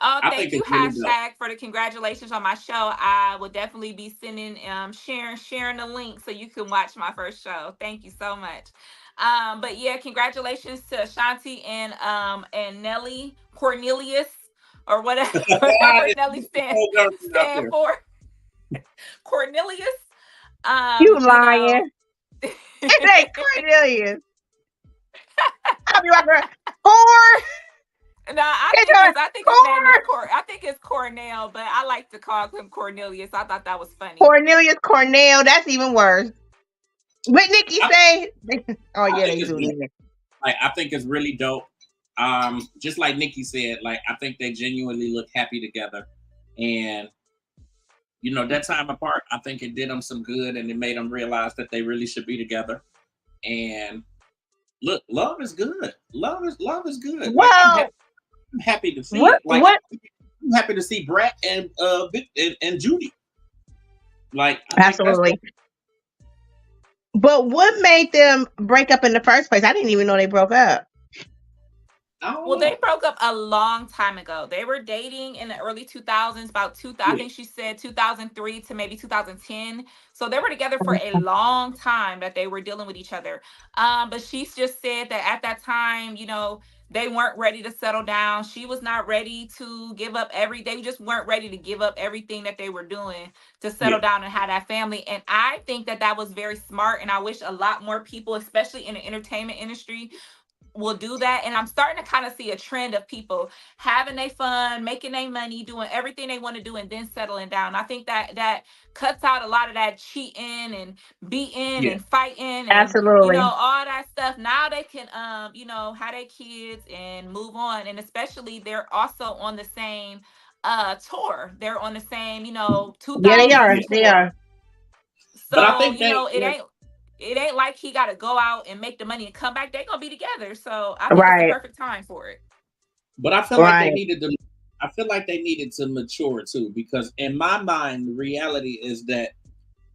Speaker 2: Oh, thank you, hashtag, for the congratulations on my show. I will definitely be sending, sharing the link so you can watch my first show. Thank you so much. But yeah, congratulations to Ashanti and Nelly Cornelius or whatever Nelly stand for. Cornelius.
Speaker 4: You lying? It ain't Cornelius. I'll be like,
Speaker 2: No, I
Speaker 4: It's
Speaker 2: think
Speaker 4: a
Speaker 2: his name is I think it's Cornell, but I like to call him Cornelius. I thought that was funny.
Speaker 4: Cornelius Cornell. That's even worse. What Nikki
Speaker 1: I,
Speaker 4: say? Oh
Speaker 1: I
Speaker 4: yeah,
Speaker 1: think
Speaker 4: they
Speaker 1: it's
Speaker 4: do.
Speaker 1: really, like, I think it's really dope. Just like Nikki said, like, I think they genuinely look happy together, and that time apart, I think it did them some good, and it made them realize that they really should be together. And look, love is good. Love is good. Like,
Speaker 4: Well,
Speaker 1: I'm happy to see
Speaker 4: what
Speaker 1: it. Like,
Speaker 4: what?
Speaker 1: I'm happy to see Brett and and Judy. Like, I think that's
Speaker 4: Absolutely. But what made them break up in the first place? I didn't even know they broke up.
Speaker 1: I don't
Speaker 2: Well, they
Speaker 1: know.
Speaker 2: broke up a long time ago. They were dating in the early 2000s, about I
Speaker 1: Yeah,
Speaker 2: think she said 2003 to maybe 2010. So they were together for a long time that they were dealing with each other. But she's just said that at that time, they weren't ready to settle down. She was not ready to give up they just weren't ready to give up everything that they were doing to
Speaker 1: yeah,
Speaker 2: settle down and have that family. And I think that that was very smart. And I wish a lot more people, especially in the entertainment industry, will do that. And I'm starting to kind of see a trend of people having their fun, making their money, doing everything they want to do, and then settling down. I think that that cuts out a lot of that cheating and beating
Speaker 1: yeah.
Speaker 2: and fighting and
Speaker 4: Absolutely.
Speaker 2: all that stuff. Now they can have their kids and move on. And especially they're also on the same tour. They're on the same,
Speaker 4: Yeah, they
Speaker 2: 2000s
Speaker 4: are.
Speaker 1: Yeah.
Speaker 4: They
Speaker 2: tour.
Speaker 4: are.
Speaker 1: But I
Speaker 2: So,
Speaker 1: think they,
Speaker 2: it ain't like he got to go out and make the money and come back. They're gonna be together. So I think it's the
Speaker 4: Right.
Speaker 2: perfect time for it.
Speaker 1: but I feel like they
Speaker 4: Right.
Speaker 1: needed to. I feel like they needed to mature too, because in my mind, the reality is that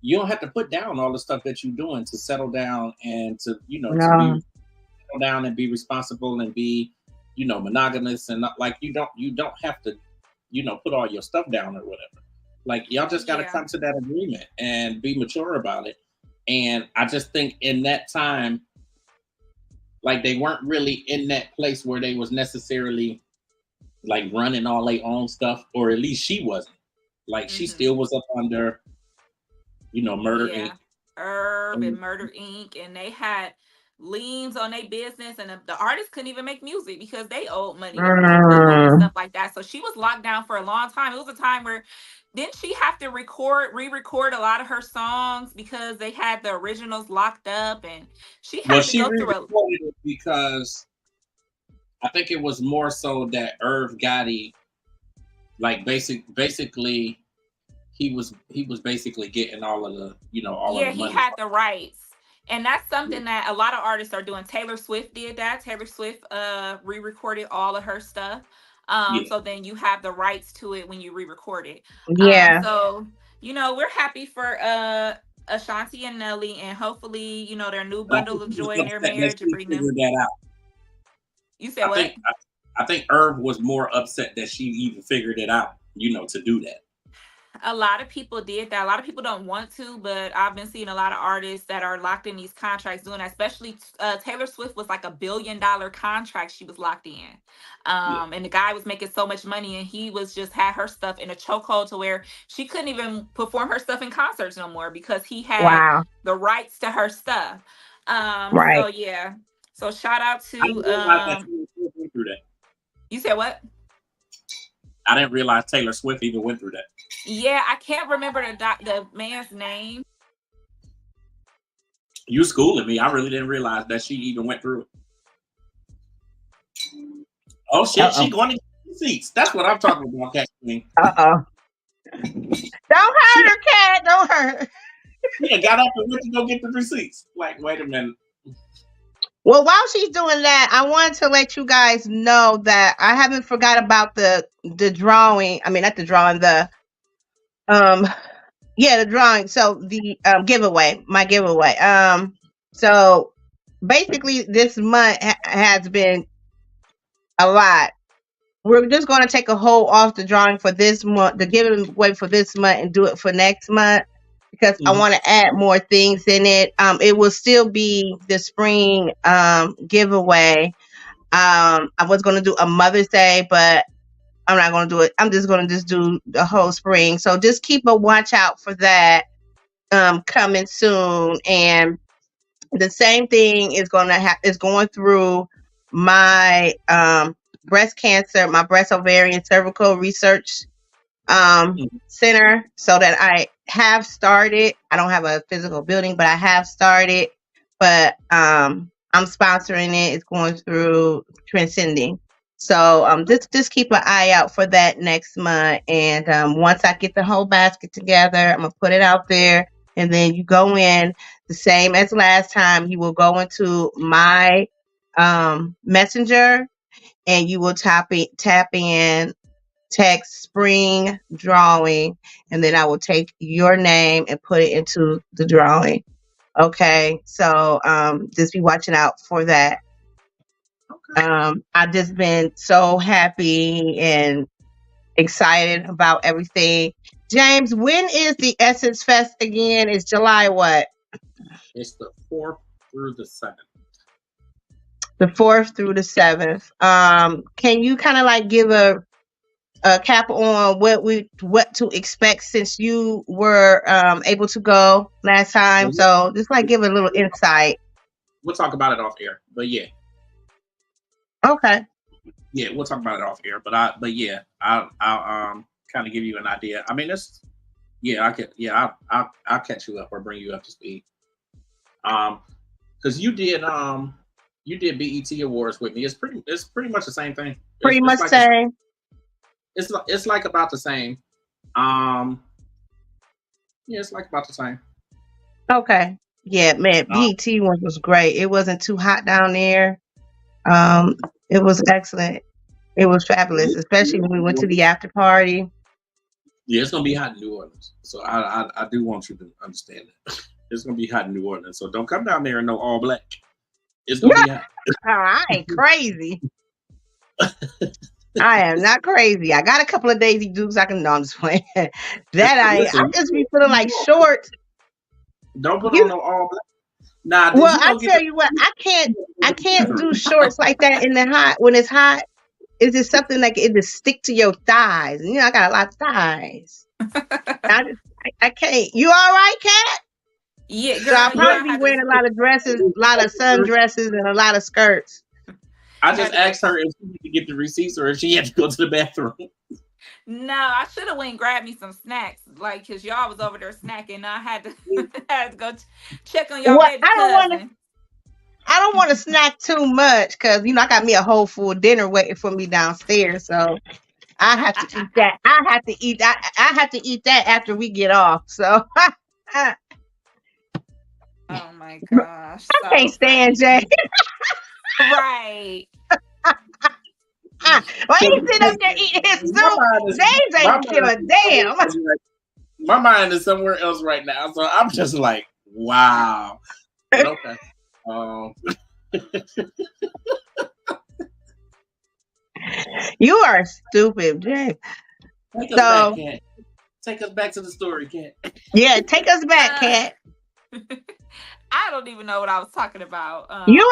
Speaker 1: you don't have to put down all the stuff that you're doing to settle down and to be
Speaker 4: No.
Speaker 1: settle down and be responsible and be monogamous, and not like you don't have to put all your stuff down or whatever. Like, y'all just got to
Speaker 2: Yeah.
Speaker 1: come to that agreement and be mature about it. And I just think in that time, like, they weren't really in that place where they was necessarily like running all their own stuff, or at least she wasn't. Like, she
Speaker 2: Hmm.
Speaker 1: still was up under Murder Inc.
Speaker 2: Yeah. Herb and
Speaker 1: And
Speaker 2: Murder Inc. And they had liens on their business, and the artists couldn't even make music because they owed money to people and
Speaker 4: Mm.
Speaker 2: stuff like that. So she was locked down for a long time. It was a time where didn't she have to re-record a lot of her songs because they had the originals locked up, and she
Speaker 1: well,
Speaker 2: had to
Speaker 1: she
Speaker 2: go through a
Speaker 1: re-recorded it because I think it was more so that Irv Gotti, like, basically he was basically getting all of the all of
Speaker 2: yeah,
Speaker 1: the
Speaker 2: he
Speaker 1: money.
Speaker 2: had the rights. And that's
Speaker 1: Yeah,
Speaker 2: something that a lot of artists are doing. Taylor Swift did that. Taylor Swift re-recorded all of her stuff.
Speaker 1: yeah.
Speaker 2: So then you have the rights to it when you re-record it.
Speaker 4: Yeah.
Speaker 2: So we're happy for Ashanti and Nelly, and hopefully, their new
Speaker 1: But I
Speaker 2: bundle
Speaker 1: think
Speaker 2: of
Speaker 1: he was
Speaker 2: joy in their
Speaker 1: upset that
Speaker 2: marriage and
Speaker 1: she
Speaker 2: bring them.
Speaker 1: figured that out.
Speaker 2: You said
Speaker 1: I
Speaker 2: what?
Speaker 1: think I think Irv was more upset that she even figured it out, to do that.
Speaker 2: A lot of people did that. A lot of people don't want to, but I've been seeing a lot of artists that are locked in these contracts doing that. Especially Taylor Swift was like $1 billion contract she was locked in,
Speaker 1: Yeah.
Speaker 2: and the guy was making so much money, and he was just had her stuff in a chokehold to where she couldn't even perform her stuff in concerts no more because he had
Speaker 4: Wow.
Speaker 2: the rights to her stuff. So
Speaker 4: Right.
Speaker 2: yeah. So shout out
Speaker 1: I
Speaker 2: to
Speaker 1: didn't realize that Taylor Swift went through that.
Speaker 2: you said what?
Speaker 1: I didn't realize Taylor Swift even went through that.
Speaker 2: Yeah, I can't remember the man's name.
Speaker 1: You schooling me. I really didn't realize that she even went through it. Oh shit,
Speaker 4: Uh
Speaker 1: she going to get receipts. That's what I'm talking about, Kwueen.
Speaker 4: oh. Don't
Speaker 1: She
Speaker 4: hurt her, cat. Don't hurt her.
Speaker 1: yeah, got up and went to go get the receipts. Like, wait a minute.
Speaker 4: Well, while she's doing that, I wanted to let you guys know that I haven't forgot about the drawing. I mean, not the drawing, um the drawing. So the giveaway, my giveaway. So basically this month has been a lot. We're just going to take a hold off the drawing for this month, the giveaway for this month, and do it for next month because I
Speaker 1: Mhm.
Speaker 4: want to add more things in it. It will still be the spring giveaway. I was going to do a Mother's Day, but I'm not going to do it. I'm just going to just do the whole spring. So just keep a watch out for that coming soon. And the same thing is going to is going through my breast cancer, my breast ovarian cervical research center, so that I have started. I don't have a physical building, but I have started. But I'm sponsoring it. It's going through Transcending. So just keep an eye out for that next month. And once I get the whole basket together, I'm gonna put it out there. And then you go in the same as last time. You will go into my messenger, and you will tap in, text spring drawing, and then I will take your name and put it into the drawing. Okay. So just be watching out for that. I've just been so happy and excited about everything. James, when is the Essence Fest again? It's July what?
Speaker 1: It's the 4th through the 7th.
Speaker 4: The 4th through the 7th. Can you kind of like give a cap on what to expect, since you were able to go last time? So just like give a little insight.
Speaker 1: We'll talk about it off air, but yeah.
Speaker 4: Okay.
Speaker 1: Yeah, we'll talk about it off air, but I'll kind of give you an idea. I mean, I'll catch you up or bring you up to speed. Because you did BET Awards with me. It's pretty much the same thing.
Speaker 4: Pretty much
Speaker 1: like
Speaker 4: same.
Speaker 1: It's like about the same. Yeah, it's like about the same.
Speaker 4: Okay. Yeah, man, BET one was great. It wasn't too hot down there. It was excellent. It was fabulous, especially when we went to the after party.
Speaker 1: Yeah, it's gonna be hot in New Orleans, so I do want you to understand that. It's gonna be hot in New Orleans, so don't come down there in no all black. It's gonna be hot.
Speaker 4: I ain't crazy. I am not crazy. I got a couple of Daisy Dukes I can. No, I'm just playing. I just be feeling like shorts.
Speaker 1: Don't put on no all black. Nah.
Speaker 4: Well, I tell you what, I can't do shorts like that in the hot when it's hot. It's just something like it just stick to your thighs. And, I got a lot of thighs. I can't. You all right, Kat?
Speaker 2: Yeah, girl,
Speaker 4: so I'll probably be wearing a lot of dresses, a lot of sundresses, and a lot of skirts.
Speaker 1: I just asked her if she had to get the receipts or if she had to go to the bathroom.
Speaker 2: No, I should have went and grabbed me some snacks, like, because y'all was over there snacking. And I had to go check on y'all baby cousin.
Speaker 4: I don't want to snack too much because I got me a whole full dinner waiting for me downstairs. So I have to eat that. I have to eat that after we get off. So
Speaker 2: oh my gosh.
Speaker 4: I can't stand Jay.
Speaker 2: Right.
Speaker 4: Why you sit up there eating his soup? James ain't give a damn.
Speaker 1: My mind is somewhere else right now. So I'm just like, wow. But okay.
Speaker 4: You are stupid, James.
Speaker 1: Take us back to the story, Kat.
Speaker 4: Yeah, take us back, Kat.
Speaker 2: I don't even know what I was talking about.
Speaker 4: You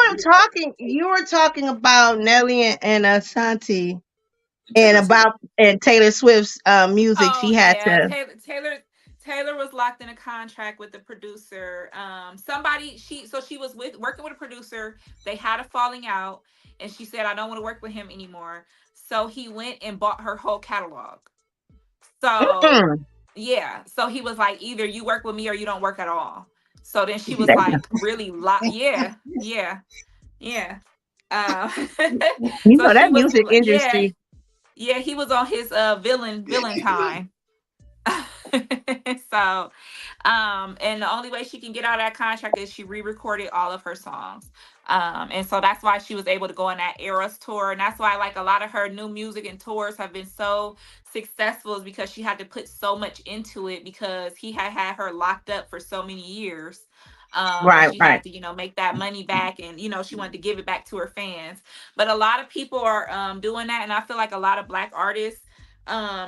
Speaker 4: were talking about Nelly and Ashanti, and Taylor Swift's music. She had to.
Speaker 2: Taylor was locked in a contract with the producer. She was working with a producer. They had a falling out, and she said, "I don't want to work with him anymore." So he went and bought her whole catalog. So yeah, so he was like, "Either you work with me or you don't work at all." So then she was like, "Really? Yeah."
Speaker 4: That music industry.
Speaker 2: Yeah, he was on his villain time. So and the only way she can get out of that contract is she re-recorded all of her songs, and so that's why she was able to go on that Eras tour, and that's why like a lot of her new music and tours have been so successful, is because she had to put so much into it because he had her locked up for so many years. She had to make that money back, and she wanted to give it back to her fans. But a lot of people are doing that, and I feel like a lot of Black artists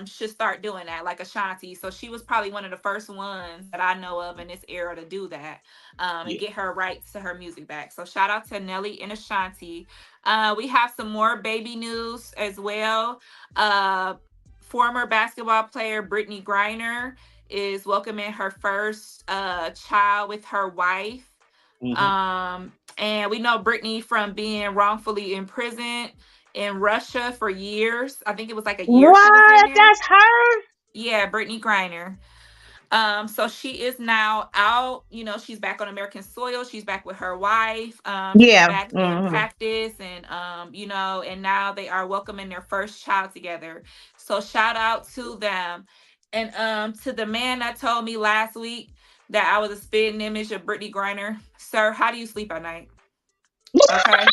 Speaker 2: should start doing that, like Ashanti. So she was probably one of the first ones that I know of in this era to do that, and get her rights to her music back. So shout out to Nelly and Ashanti. We have some more baby news as well. Former basketball player Brittany Griner is welcoming her first child with her wife.
Speaker 1: Mm-hmm.
Speaker 2: And we know Brittany from being wrongfully imprisoned in Russia for years. I think it was like a year she was in
Speaker 4: What?
Speaker 2: there.
Speaker 4: That's her?
Speaker 2: Yeah, Brittany Griner. So she is now out, she's back on American soil. She's back with her wife. She's
Speaker 4: Yeah.
Speaker 2: back in practice and and now they are welcoming their first child together. So shout out to them. And to the man that told me last week that I was a spitting image of Brittany Griner. Sir, how do you sleep at night? Okay.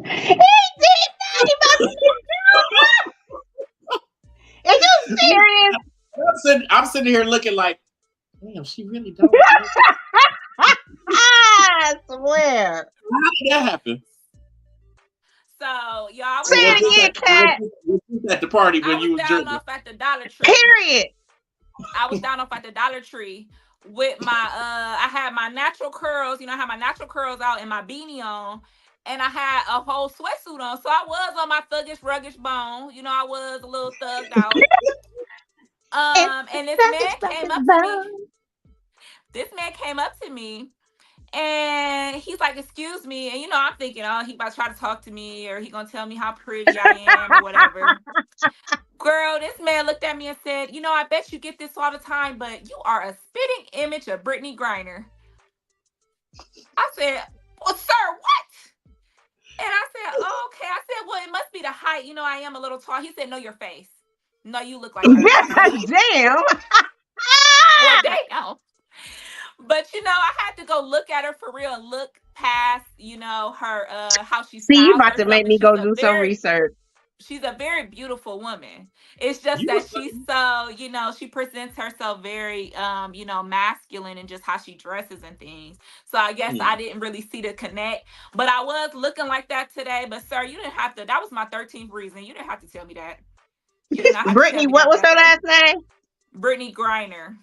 Speaker 4: He did not. Are you serious?
Speaker 1: I'm sitting here looking like, damn, she really don't.
Speaker 4: I swear.
Speaker 1: How did that happen?
Speaker 2: So y'all,
Speaker 4: Say it again, Kat.
Speaker 1: At the party when you
Speaker 2: was
Speaker 1: was
Speaker 2: down
Speaker 1: drinking.
Speaker 2: off at the Dollar Tree.
Speaker 4: Period.
Speaker 2: I was down off at the Dollar Tree with my I had my natural curls, I had my natural curls out and my beanie on, and I had a whole sweatsuit on. So I was on my thuggish, ruggish bone. I was a little thugged out. And this man came up to me. This man came up to me and he's like, excuse me. And I'm thinking, oh, he about to try to talk to me or he gonna tell me how pretty I am or whatever. Girl, this man looked at me and said, I bet you get this all the time, but you are a spitting image of Brittany Griner. I said, well, sir, what? And I said, oh, okay. I said, well, it must be the height. I am a little tall. He said, no, your face. No, you look like her.
Speaker 4: Damn.
Speaker 2: Well, damn. But I had to go look at her for real and look past, her how she.
Speaker 4: See, you about to make me go do some research.
Speaker 2: She's a very beautiful woman. It's just that she's so, she presents herself very, masculine and just how she dresses and things. So I guess I didn't really see the connect, but I was looking like that today. But sir, you didn't have to. That was my 13th reason. You didn't have to tell me that. You did not have
Speaker 4: Brittany, what was her last name?
Speaker 2: Brittany Griner.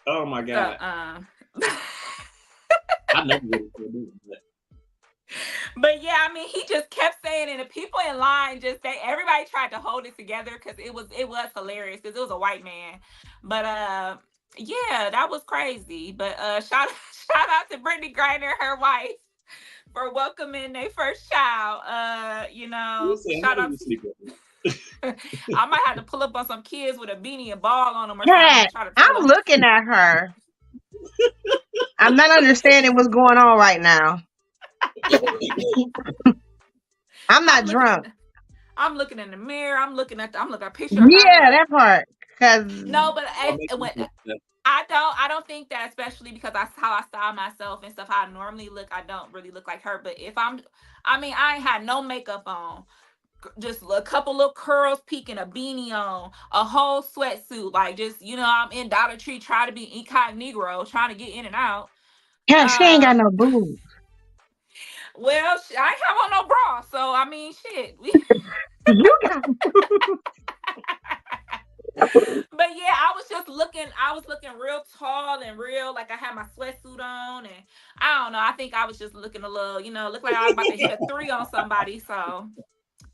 Speaker 1: Oh my God. I never really did that.
Speaker 2: But yeah, I mean, he just kept saying, and the people in line everybody tried to hold it together because it was hilarious because it was a white man. But yeah, that was crazy. But shout out to Brittany Griner, her wife, for welcoming their first child. Shout out to I might have to pull up on some kids with a beanie and ball on them or something.
Speaker 4: I'm looking at her. I'm not understanding what's going on right now. I'm not drunk.
Speaker 2: I'm looking in the mirror. I'm looking at a picture.
Speaker 4: Yeah, that part.
Speaker 2: No, but I don't think that, especially because that's how I style myself and stuff. How I normally look, I don't really look like her. But I ain't had no makeup on. Just a couple little curls peeking, a beanie on, a whole sweatsuit, like just I'm in Dollar Tree trying to be incognito, trying to get in and out.
Speaker 4: Yeah, she ain't got no boobs.
Speaker 2: Well, I ain't have on no bra, so I mean, shit.
Speaker 4: You got.
Speaker 2: But yeah, I was looking real tall and real, like I had my sweatsuit on, and I don't know. I think I was just looking a little, look like I was about to hit a 3 on somebody. So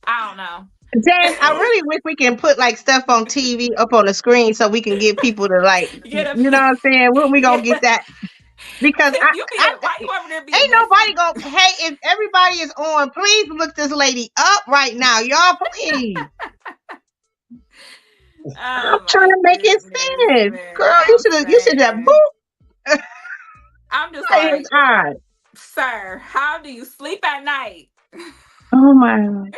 Speaker 2: I don't know.
Speaker 4: Jen, I really wish we can put like stuff on TV up on the screen so we can get people to like, you know what I'm saying? When we gonna get that? Because ain't nobody gonna. Hey, if everybody is on, please look this lady up right now, y'all. Please. I'm trying to make it sense, man. Girl. You should have boop.
Speaker 2: I'm just like, sir, how do you sleep at night?
Speaker 4: Oh my God.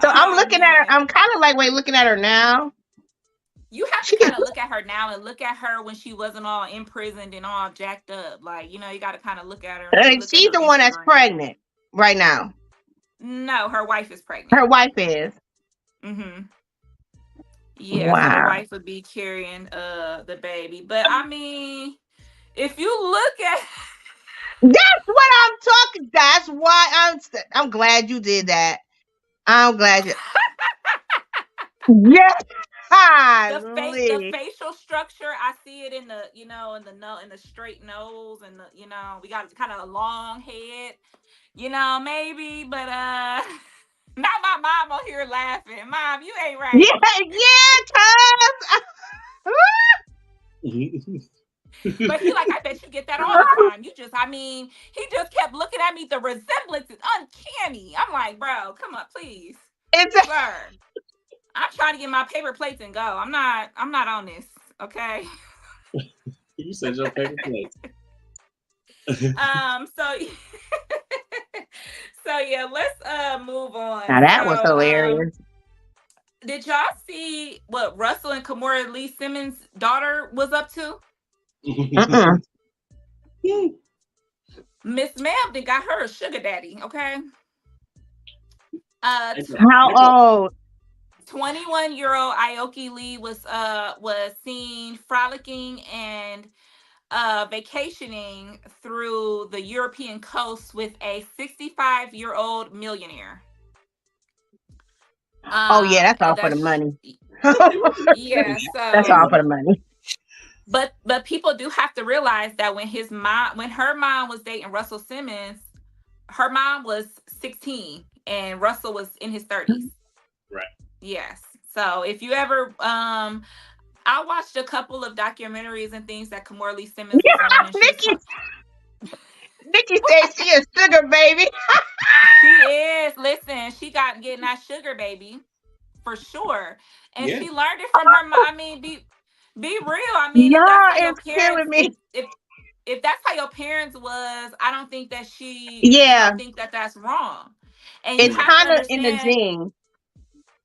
Speaker 4: So I'm looking at her. I'm kind of like looking at her now.
Speaker 2: You have to kind of look at her now and look at her when she wasn't all imprisoned and all jacked up. Like, you got to kind of look at her.
Speaker 4: She's the one that's pregnant right now.
Speaker 2: No, her wife is pregnant.
Speaker 4: Her wife is.
Speaker 2: Mm-hmm. Yeah, wow. So the wife would be carrying the baby. But I mean, if you look at,
Speaker 4: that's what I'm talking. That's why I'm glad you did that. I'm glad you. Yes.
Speaker 2: The facial structure, I see it in the in the straight nose and we got kind of a long head, maybe, but not my mom on here laughing. Mom, you ain't right.
Speaker 4: Yeah,
Speaker 2: But he like, I bet you get that all the time. You just, I mean, he just kept looking at me. The resemblance is uncanny. I'm like, bro, come on, please,
Speaker 4: It's
Speaker 2: sir. I'm trying to get my paper plates and go. I'm not on this. Okay.
Speaker 1: You said your paper plate.
Speaker 2: So so yeah, let's move on.
Speaker 4: now that
Speaker 2: So
Speaker 4: was hilarious.
Speaker 2: did y'all see what Russell and Kimora Lee Simmons' daughter was up to?
Speaker 4: Mm-mm.
Speaker 2: Miss Melvin got her a sugar daddy, okay?
Speaker 4: How old?
Speaker 2: 21-year-old Aoki Lee was seen frolicking and vacationing through the European coast with a 65-year-old millionaire.
Speaker 4: Oh yeah, that's all for the money.
Speaker 2: Yeah, so
Speaker 4: That's all for the money.
Speaker 2: But people do have to realize that when her mom was dating Russell Simmons, her mom was 16 and Russell was in his 30s.
Speaker 1: Right.
Speaker 2: Yes. So if you ever I watched a couple of documentaries and things that Kimora Lee Simmons was on, and
Speaker 4: Nikki said she a sugar baby.
Speaker 2: She is. Listen, she getting that sugar baby for sure, and she learned it from her mom. I mean, be real. I mean, if that's how your parents, if that's how your parents was, I don't think that I think that that's wrong. And
Speaker 4: it's kind of in the gene.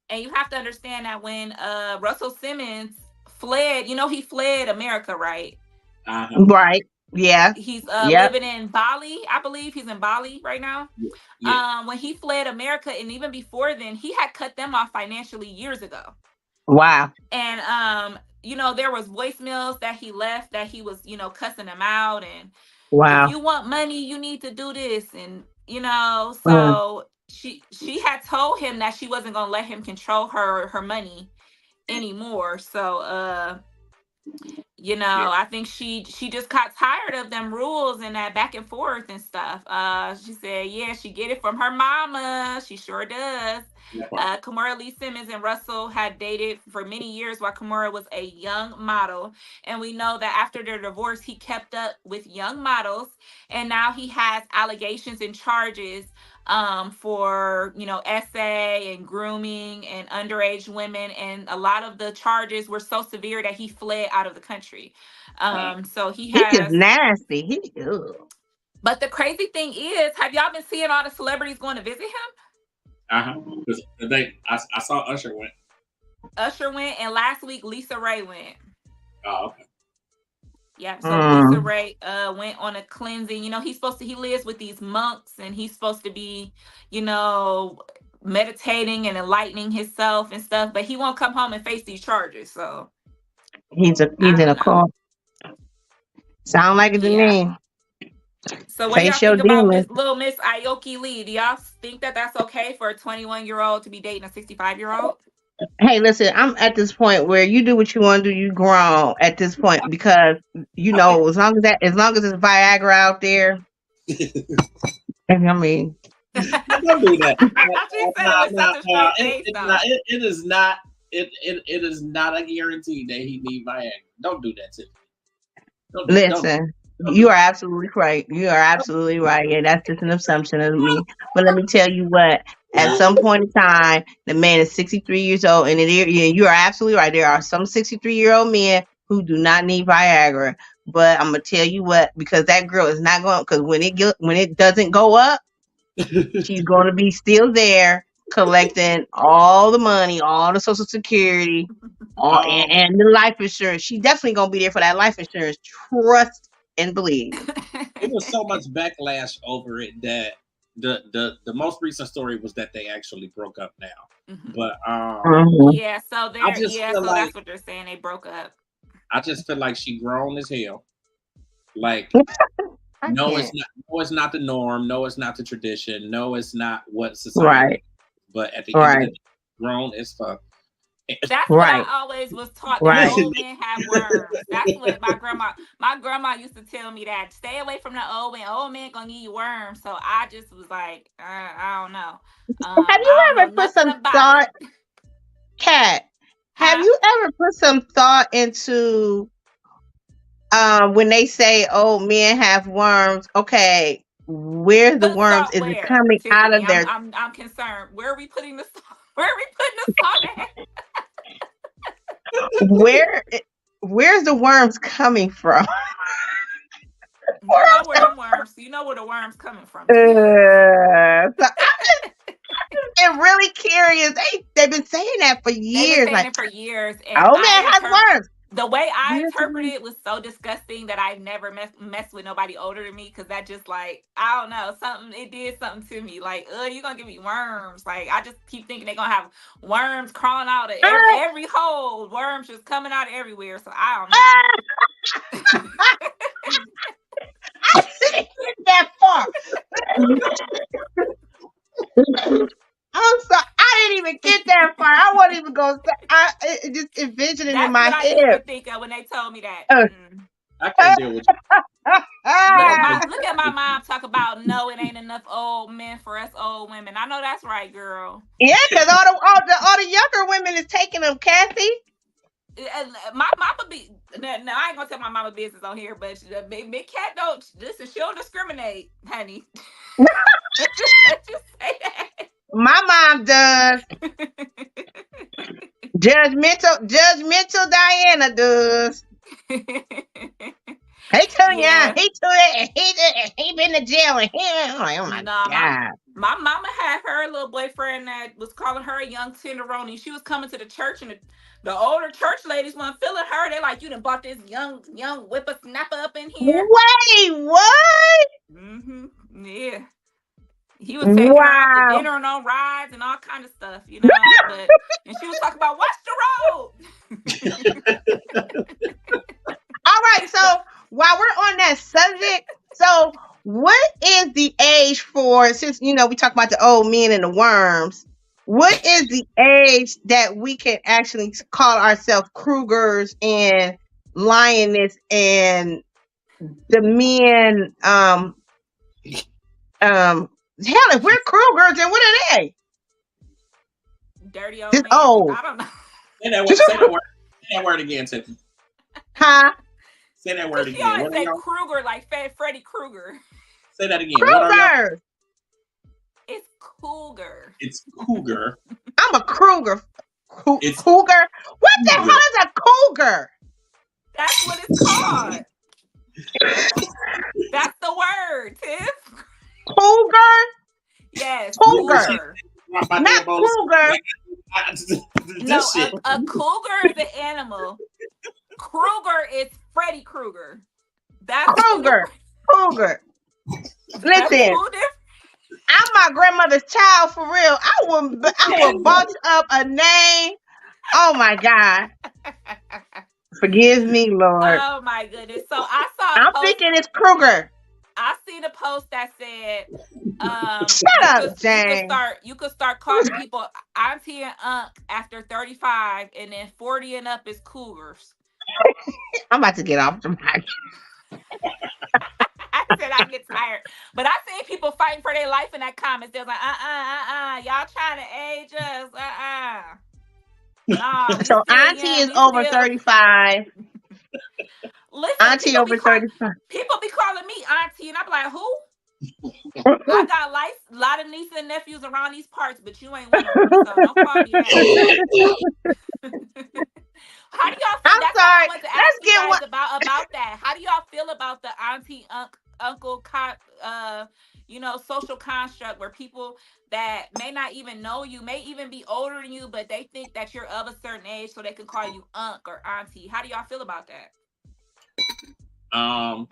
Speaker 2: And you have to understand that when Russell Simmons fled, he fled America, right?
Speaker 4: Right. Yeah.
Speaker 2: He's living in Bali. I believe he's in Bali right now. Yeah. When he fled America, and even before then, he had cut them off financially years ago.
Speaker 4: Wow.
Speaker 2: And there was voicemails that he left that he was, cussing them out, and
Speaker 4: wow,
Speaker 2: if you want money, you need to do this, and so she had told him that she wasn't gonna let him control her money anymore. So I think she just got tired of them rules and that back and forth and stuff. She said, yeah, she get it from her mama. She sure does. Kimora Lee Simmons and Russell had dated for many years while Kimora was a young model. And we know that after their divorce, he kept up with young models. And now he has allegations and charges for essay and grooming and underage women, and a lot of the charges were so severe that he fled out of the country. So he's
Speaker 4: nasty.
Speaker 2: But the crazy thing is, have y'all been seeing all the celebrities going to visit him?
Speaker 1: I saw Usher went.
Speaker 2: And last week Lisa Ray went.
Speaker 1: Oh, okay.
Speaker 2: Yeah, so Lisa Ray went on a cleansing. He lives with these monks, and he's supposed to be, meditating and enlightening himself and stuff, but he won't come home and face these charges. So
Speaker 4: he's in a cult. Sound like it to me.
Speaker 2: So what y'all think about Miss Aoki Lee? Do y'all think that that's okay for a 21-year-old to be dating a 65-year-old?
Speaker 4: Hey, listen, I'm at this point where you do what you want to do. You grown at this point, because as long as it's Viagra out there. I mean,
Speaker 1: don't do that. It is not. It is not a guarantee that he need Viagra. Don't do that, Tiffany.
Speaker 4: Listen, you are absolutely right. You are absolutely right. Yeah, that's just an assumption of me. But let me tell you what. At some point in time, the man is 63 years old, and you are absolutely right. There are some 63-year-old men who do not need Viagra. But I'm gonna tell you what, because that girl is not going. Because when it doesn't go up, she's going to be still there collecting all the money, all the Social Security, and the life insurance. She's definitely going to be there for that life insurance. Trust and believe.
Speaker 1: It was so much backlash over it that the most recent story was that they actually broke up now.
Speaker 2: Mm-hmm.
Speaker 1: But
Speaker 2: yeah, so that's what they're saying. They broke up.
Speaker 1: I just feel like she grown as hell. Like no, it's not the norm. No, it's not the tradition. No, it's not what society. Right. But at the end of the day, grown as fuck.
Speaker 2: That's what I always was taught. That old men have worms. That's what my grandma used to tell me, that stay away from the old men. Old men gonna give you worms. So I just was like, I don't know.
Speaker 4: Have you ever put some thought, Kat? Have you ever put some thought into when they say, "Oh, men have worms," okay, where's the
Speaker 2: Let's
Speaker 4: worms?
Speaker 2: start
Speaker 4: Is it
Speaker 2: where,
Speaker 4: coming out
Speaker 2: Tiffany?
Speaker 4: of their?
Speaker 2: I'm concerned. Where are we putting the song? Where are we putting the song at?
Speaker 4: Where? Where's the worms coming from?
Speaker 2: You know where the worms. You know where the worms coming from,
Speaker 4: So
Speaker 2: Tiff.
Speaker 4: I'm been really curious. They've been saying that for
Speaker 2: They've been
Speaker 4: years.
Speaker 2: saying
Speaker 4: Like,
Speaker 2: it for years, and
Speaker 4: oh man has worms.
Speaker 2: the way I
Speaker 4: Where's the
Speaker 2: interpreted
Speaker 4: worms?
Speaker 2: it was so disgusting that I've never messed with nobody older than me, because that just, like, I don't know, something, it did something to me. Like, you gonna give me worms? Like, I just keep thinking they're gonna have worms crawling out of every hole, worms just coming out of everywhere. So I don't know.
Speaker 4: I didn't get that far. I'm sorry. I didn't even get that far. I wasn't even going to just envisioning in
Speaker 2: That's
Speaker 4: my
Speaker 2: what I used to
Speaker 4: head.
Speaker 2: think of when they told me that.
Speaker 1: I can't deal with you.
Speaker 2: Look at my mom talk about, no, it ain't enough old men for us old women. I know that's right, girl.
Speaker 4: Yeah, because all the younger women is taking them, Kathy.
Speaker 2: My mama be no, I ain't gonna tell my mama business on here, but Big Cat don't listen. She don't discriminate, honey. just say that.
Speaker 4: My mom does. Judgmental Diana does. Hey, Tonya, he been to jail and I'm like, oh my God.
Speaker 2: My mama had her little boyfriend that was calling her a young tenderoni. She was coming to the church, and the older church ladies weren't feeling her. They're like, you done bought this young whippersnapper up in here.
Speaker 4: Wait, what?
Speaker 2: Yeah. He was taking her out to dinner and on rides and all kind of stuff, you know. And she was talking about, watch the road.
Speaker 4: All right, so while we're on that subject, so what is the age for, since we talk about the old men and the worms, what is the age that we can actually call ourselves Krugers and Lioness and the men? Hell, if we're Krugers, then what are they?
Speaker 2: Dirty old men.
Speaker 4: Old.
Speaker 2: I don't know.
Speaker 1: Say that word again, Tiffany.
Speaker 4: Huh?
Speaker 1: Say that word
Speaker 2: again.
Speaker 1: She always
Speaker 2: say Krueger, like Freddy Krueger.
Speaker 1: Say that again.
Speaker 4: Krueger.
Speaker 2: It's cougar.
Speaker 1: It's cougar.
Speaker 4: I'm a Krueger. It's cougar. What the hell is a cougar?
Speaker 2: That's what it's called. That's the word, Tiff.
Speaker 4: Cougar?
Speaker 2: Yes,
Speaker 4: cougar. Not cougar.
Speaker 2: No, a cougar is an animal. Krueger is Freddy Krueger. That's
Speaker 4: Krueger. Cougar. Listen, I'm my grandmother's child for real. I would box up a name. Oh my God. Forgive me, Lord.
Speaker 2: Oh my goodness. So I saw.
Speaker 4: I'm thinking it's Krueger.
Speaker 2: I seen a post that said,
Speaker 4: "Shut up, Jane.
Speaker 2: You could start calling people auntie and unc after 35, and then 40 and up is cougars."
Speaker 4: I'm about to get off the mic.
Speaker 2: I said I get tired, but I seen people fighting for their life in that comments. They're like, y'all trying to age us, No,
Speaker 4: so auntie is over 35.
Speaker 2: Listen,
Speaker 4: auntie over 35.
Speaker 2: People be calling me auntie, and I'm like, who? I got a lot of nieces and nephews around these parts, but you ain't one of them, so don't call me that. How do y'all feel?
Speaker 4: I'm sorry.
Speaker 2: Let's get one about that. How do y'all feel about the auntie, uncle, social construct where people that may not even know you, may even be older than you, but they think that you're of a certain age, so they can call you unc or auntie? How do y'all feel about that?
Speaker 1: I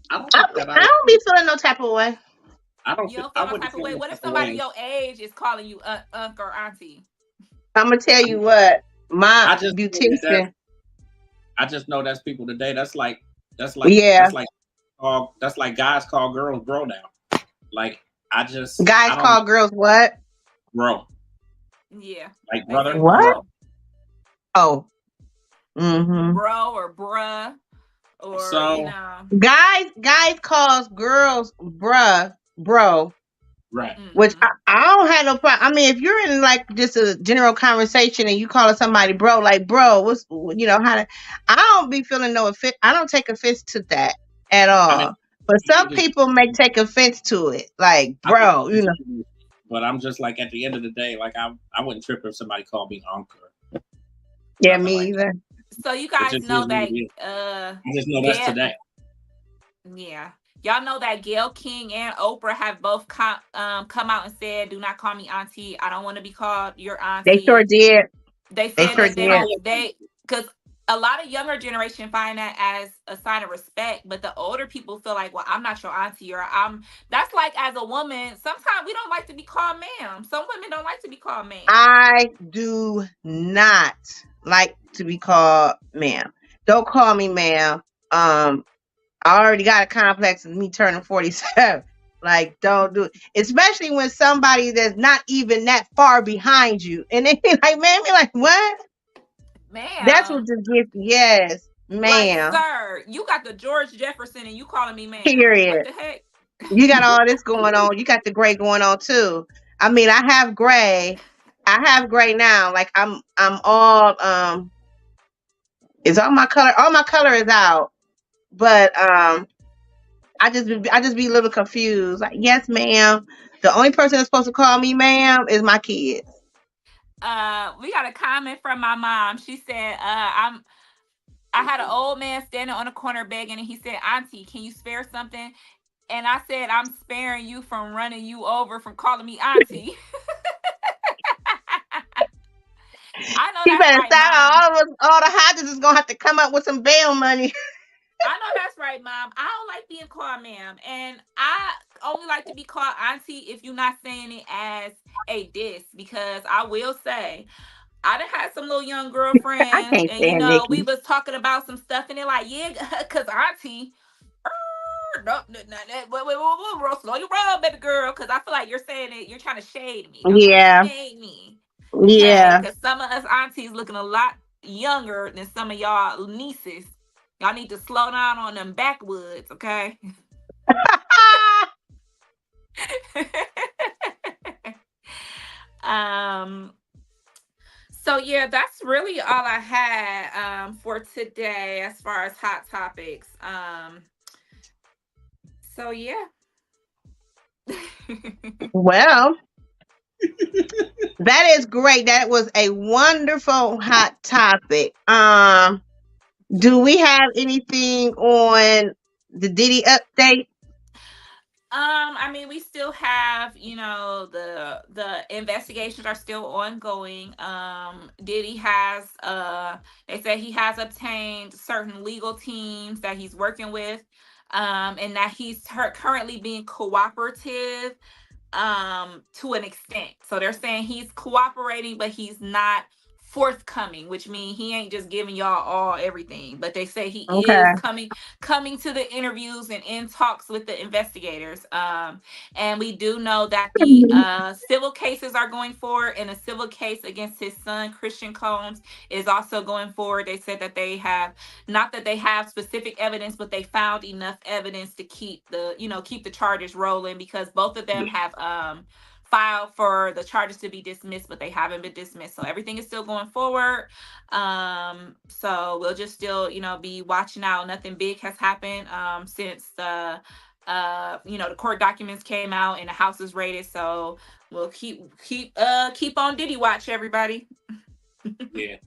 Speaker 1: don't
Speaker 4: be feeling no type of way.
Speaker 1: I don't
Speaker 2: feel no type of way. What if somebody your age is calling you unc or auntie?
Speaker 4: I'm gonna tell you what, my beautician.
Speaker 1: I just know that's people today. That's like guys call girls bro now. Like
Speaker 4: guys call girls what?
Speaker 1: Bro.
Speaker 2: Yeah.
Speaker 1: Like brother.
Speaker 4: What?
Speaker 1: Bro.
Speaker 4: Oh. Mm-hmm.
Speaker 2: Bro or bruh. Or
Speaker 1: so
Speaker 2: you know.
Speaker 4: Guys calls girls bruh, bro.
Speaker 1: Right.
Speaker 4: Which I don't have no problem. I mean, if you're in like just a general conversation and you calling somebody bro, like bro, what's how to? I don't be feeling no offense. I don't take offense to that at
Speaker 1: I mean,
Speaker 4: all. But
Speaker 1: I
Speaker 4: some
Speaker 1: just,
Speaker 4: people may take offense to it, like
Speaker 1: I just
Speaker 4: bro,
Speaker 1: disagree. But I'm just like at the end of the day, like I wouldn't trip if somebody called me uncle.
Speaker 4: Yeah,
Speaker 1: Nothing
Speaker 4: me
Speaker 1: like that.
Speaker 4: either.
Speaker 2: So you
Speaker 1: It
Speaker 2: guys
Speaker 1: just
Speaker 2: know
Speaker 1: is what
Speaker 2: that
Speaker 1: it is. I just know that's
Speaker 2: Gail,
Speaker 1: today.
Speaker 2: yeah. Y'all know that Gail King and Oprah have both come out and said, "Do not call me auntie. I don't want to be called your
Speaker 4: They sure
Speaker 2: auntie."
Speaker 4: did.
Speaker 2: They
Speaker 4: They
Speaker 2: said
Speaker 4: sure
Speaker 2: that they
Speaker 4: did.
Speaker 2: don't because a lot of younger generation find that as a sign of respect, but the older people feel like, well, I'm not your auntie, or I'm. That's like as a woman, sometimes we don't like to be called ma'am. Some women don't like to be called ma'am.
Speaker 4: I do not like to be called ma'am. Don't call me ma'am. I already got a complex of me turning 47. Like, don't do it. Especially when somebody that's not even that far behind you. And they be like, man, be like, what? That's what
Speaker 2: Ma'am,
Speaker 4: just gets, yes,
Speaker 2: like,
Speaker 4: ma'am.
Speaker 2: sir, you got the George Jefferson and you calling me ma'am. What
Speaker 4: Period.
Speaker 2: the heck?
Speaker 4: You got all this going on. You got the gray going on too. I mean, I have gray. I have gray now. Like I'm all is all my color is out. But I just be a little confused. Like, yes, ma'am. The only person that's supposed to call me ma'am is my kids.
Speaker 2: We got a comment from my mom. She said, I had an old man standing on the corner begging, and he said, "Auntie, can you spare something?" And I said, "I'm sparing you from running you over from calling me auntie." I know
Speaker 4: He
Speaker 2: that's
Speaker 4: better
Speaker 2: right,
Speaker 4: stop.
Speaker 2: mom.
Speaker 4: All the houses is gonna have to come up with some bail money.
Speaker 2: I know that's right, mom. I don't like being called ma'am, and I only like to be called auntie if you're not saying it as a diss. Because I will say, I done had some little young
Speaker 4: I
Speaker 2: girlfriends,
Speaker 4: can't
Speaker 2: and
Speaker 4: stand
Speaker 2: we
Speaker 4: Nikki.
Speaker 2: was talking about some stuff, and they're like, "Yeah, cause auntie." No, wait, slow your roll, baby girl, because I feel like you're saying it. You're trying to shade me. Don't try to
Speaker 4: Yeah,
Speaker 2: shade me, okay?
Speaker 4: yeah.
Speaker 2: Because some of us aunties looking a lot younger than some of y'all nieces. Y'all need to slow down on them backwoods, okay? um. So yeah, that's really all I had for today as far as hot topics. So yeah.
Speaker 4: Well, that is great. That was a wonderful hot topic. Do we have anything on the Diddy update?
Speaker 2: I mean, we still have, the investigations are still ongoing. Diddy has they said he has obtained certain legal teams that he's working with, and that he's currently being cooperative to an extent. So they're saying he's cooperating, but he's not forthcoming, which means he ain't just giving y'all all everything. But they say he is
Speaker 4: Okay.
Speaker 2: coming to the interviews and in talks with the investigators. And we do know that the civil cases are going forward, and a civil case against his son Christian Combs is also going forward. They said that they have, not that they have specific evidence, but they found enough evidence to keep the charges rolling, because both of them have filed for the charges to be dismissed, but they haven't been dismissed. So everything is still going forward. So we'll just still, be watching out. Nothing big has happened since the court documents came out and the house is raided. So we'll keep on Diddy watch, everybody.
Speaker 1: Yeah.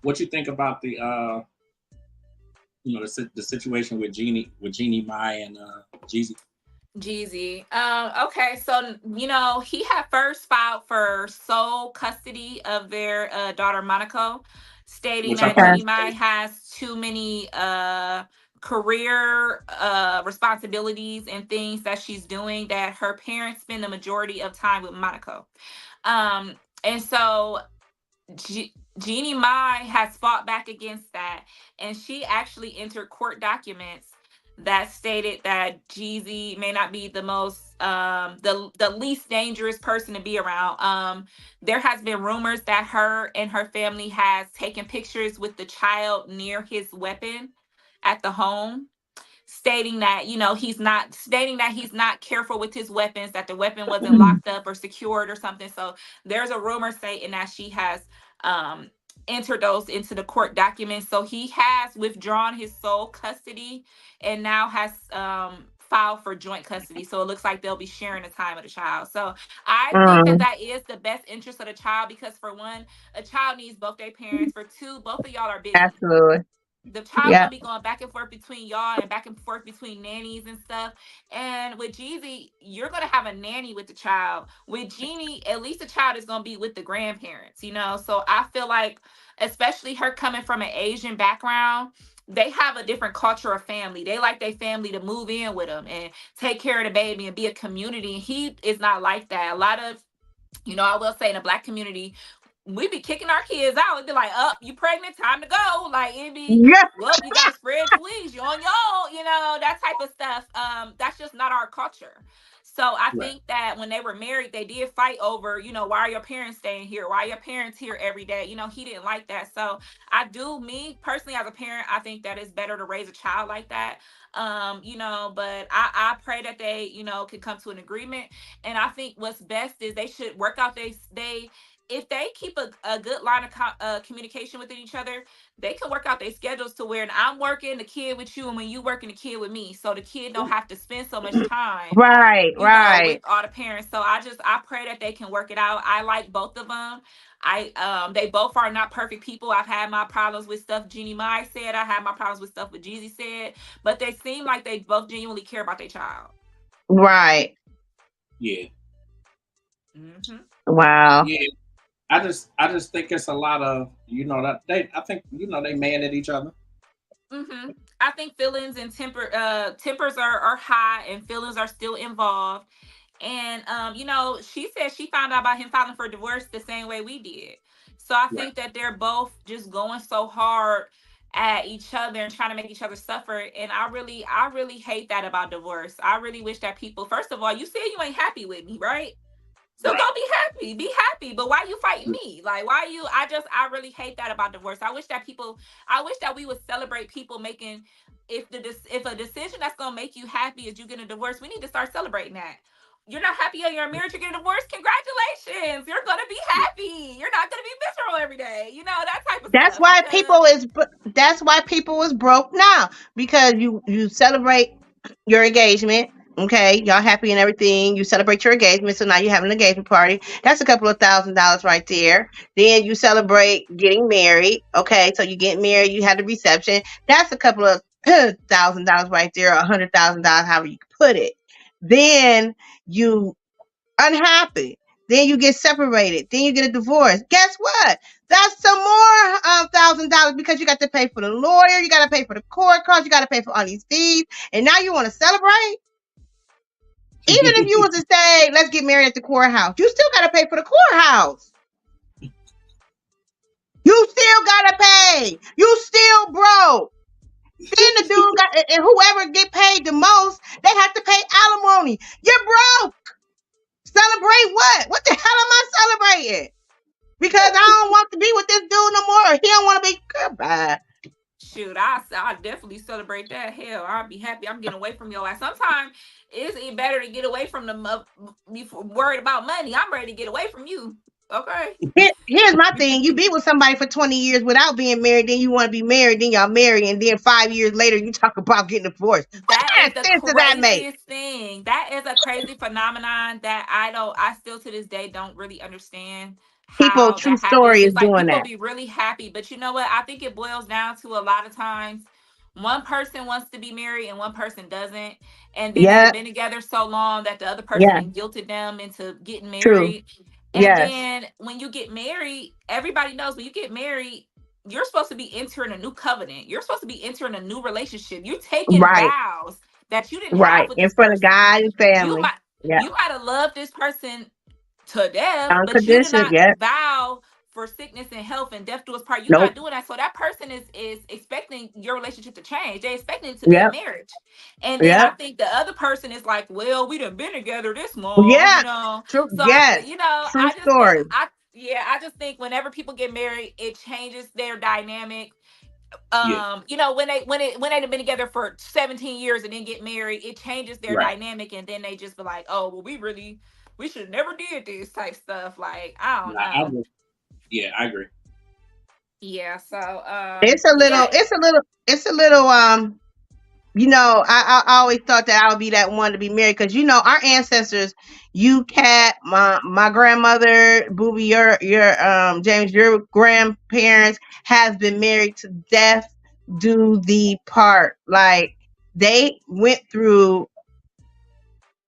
Speaker 1: What you think about the the situation with Jeannie Mai and Jeezy?
Speaker 2: Jeezy. Okay, so he had first filed for sole custody of their daughter Monaco, stating
Speaker 1: Which I
Speaker 2: that
Speaker 1: thought
Speaker 4: Okay.
Speaker 2: Jeannie
Speaker 1: was
Speaker 2: Mai
Speaker 1: crazy.
Speaker 2: has too many career responsibilities and things that she's doing, that her parents spend the majority of time with Monaco. And so Jeannie Mai has fought back against that, and she actually entered court documents that stated that Jeezy may not be the most the least dangerous person to be around. There has been rumors that her and her family has taken pictures with the child near his weapon at the home. stating that he's not careful with his weapons, that the weapon wasn't locked up or secured or something. So there's a rumor stating that she has um entered those into the court documents. So he has withdrawn his sole custody and now has filed for joint custody. So it looks like they'll be sharing the time of the child. So I think that
Speaker 4: Mm,
Speaker 2: that is the best interest of the child, because for one, a child needs both their parents. For two, both of y'all are busy.
Speaker 4: absolutely.
Speaker 2: The child
Speaker 4: Yeah.
Speaker 2: gonna be going back and forth between y'all and back and forth between nannies and stuff. And with Jeezy, you're gonna have a nanny with the child. With Jeannie, at least the child is gonna be with the grandparents, you know. So I feel like, especially her coming from an Asian background, they have a different culture of family. They like their family to move in with them and take care of the baby and be a community. And he is not like that. A lot of, I will say, in the Black community, we be kicking our kids out. It'd be like, up, you pregnant, time to go. Like, it'd be,
Speaker 4: Yeah.
Speaker 2: well, you gotta spread your wings, you on your own, that type of stuff. That's just not our culture. So I
Speaker 1: Right.
Speaker 2: think that when they were married, they did fight over, why are your parents staying here? Why are your parents here every day? He didn't like that. So me personally, as a parent, I think that it's better to raise a child like that. But I pray that they, can come to an agreement. And I think what's best is they should work out they if they keep a good line of communication with each other, they can work out their schedules to where I'm working the kid with you, and when you working the kid with me, so the kid don't have to spend so much time,
Speaker 4: Right.
Speaker 2: with
Speaker 4: Right.
Speaker 2: all the parents. So I pray that they can work it out. I like both of them. They both are not perfect people. I've had my problems with stuff Jeannie Mai said. I had my problems with stuff what Jeezy said, but they seem like they both genuinely care about their child.
Speaker 4: Right.
Speaker 1: Yeah.
Speaker 2: Mm-hmm.
Speaker 4: Wow.
Speaker 1: Yeah. I just think it's a lot of that I think they mad at each other.
Speaker 2: Mm-hmm. I think feelings and tempers are high, and feelings are still involved. And she said she found out about him filing for divorce the same way we did. So I
Speaker 1: Right.
Speaker 2: think that they're both just going so hard at each other and trying to make each other suffer. And I really hate that about divorce. I really wish that people, first of all, you said you ain't happy with me, right? So
Speaker 1: Right.
Speaker 2: go be happy. Be happy. But why you fighting me? Like, why you I really hate that about divorce. I wish that we would celebrate people making, if a decision that's gonna make you happy is you getting a divorce, we need to start celebrating that. You're not happy in your marriage, you're getting a divorce. Congratulations. You're gonna be happy. You're not gonna be miserable every day. That type of
Speaker 4: That's
Speaker 2: stuff.
Speaker 4: why
Speaker 2: Because
Speaker 4: people is broke now, because you celebrate your engagement. Okay, y'all happy and everything. You celebrate your engagement, so now you have an engagement party. That's a couple of $1,000s right there. Then you celebrate getting married. Okay, so you get married, you had the reception. That's a couple of $1,000 right there, $100,000, however you put it. Then you unhappy. Then you get separated. Then you get a divorce. Guess what? That's some more $1,000, because you got to pay for the lawyer, you got to pay for the court costs, you got to pay for all these fees, and now you want to celebrate. Even if you was to say, let's get married at the courthouse, you still got to pay for the courthouse. You still got to pay. You still broke. Then the dude and whoever get paid the most, they have to pay alimony. You're broke. Celebrate what? What the hell am I celebrating? Because I don't want to be with this dude no more. He don't want to be. Goodbye.
Speaker 2: shoot, I definitely celebrate that. Hell, I'll be happy. I'm getting away from your ass. Sometimes it's even better to get away from the be worried about money. I'm ready to get away from you. Okay.
Speaker 4: Here's my thing. You be with somebody for 20 years without being married, then you want to be married, then y'all marry, and then 5 years later you talk about getting divorced. What
Speaker 2: That
Speaker 4: kind
Speaker 2: is
Speaker 4: of
Speaker 2: the
Speaker 4: sense does that make?
Speaker 2: craziest thing. That is a crazy phenomenon that I still to this day don't really understand
Speaker 4: People,
Speaker 2: how
Speaker 4: true
Speaker 2: that happens.
Speaker 4: story, is
Speaker 2: It's like
Speaker 4: doing
Speaker 2: people
Speaker 4: that.
Speaker 2: be really happy, but you know what? I think it boils down to, a lot of times, one person wants to be married and one person doesn't. And then they've
Speaker 4: Yeah,
Speaker 2: been together so long that the other person
Speaker 4: yeah,
Speaker 2: then guilted them into getting
Speaker 4: true.
Speaker 2: married. And
Speaker 4: Yes,
Speaker 2: then when you get married, everybody knows when you get married, you're supposed to be entering a new covenant. You're supposed to be entering a new relationship. You're taking
Speaker 4: right,
Speaker 2: vows that you didn't have
Speaker 4: right.
Speaker 2: with
Speaker 4: In
Speaker 2: this
Speaker 4: front of
Speaker 2: person.
Speaker 4: God and
Speaker 2: You
Speaker 4: family.
Speaker 2: might
Speaker 4: Yeah,
Speaker 2: you might have loved this person to death, but you did
Speaker 4: unconditional.
Speaker 2: not
Speaker 4: Yeah,
Speaker 2: vow for sickness and health and death do us part. You're not
Speaker 4: nope.
Speaker 2: doing that. So that person is expecting your relationship to change. They're expecting it to be a
Speaker 4: Yep,
Speaker 2: marriage. And then I
Speaker 4: yep,
Speaker 2: think the other person is like, well, we done been together this long,
Speaker 4: yeah. True.
Speaker 2: So
Speaker 4: Yes, true
Speaker 2: I just think
Speaker 4: story.
Speaker 2: I just think whenever people get married, it changes their dynamic. you know, when they've been together for 17 years and then get married, it changes their
Speaker 1: Right.
Speaker 2: dynamic, and then they just be like, oh, well, we should never did this type stuff. Like, I don't know.
Speaker 1: I agree.
Speaker 2: Yeah, so
Speaker 4: It's a
Speaker 2: yeah.
Speaker 4: little you know, I always thought that I would be that one to be married, because you know our ancestors, you, Cat, my grandmother, Booby, your James, your grandparents has been married to death do the part. Like, they went through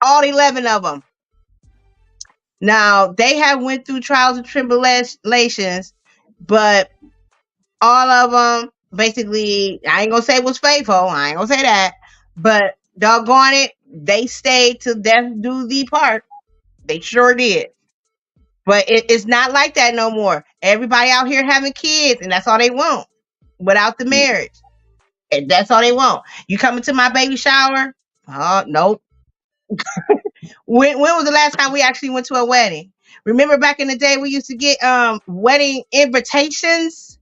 Speaker 4: all 11 of them. Now they have went through trials and tribulations, but all of them basically, I ain't gonna say was faithful. I ain't gonna say that, but doggone it, they stayed to death do the part. They sure did. But it's not like that no more. Everybody out here having kids, and that's all they want without the marriage. And that's all they want. You coming to my baby shower? Nope. When was the last time we actually went to a wedding? Remember back in the day we used to get wedding invitations?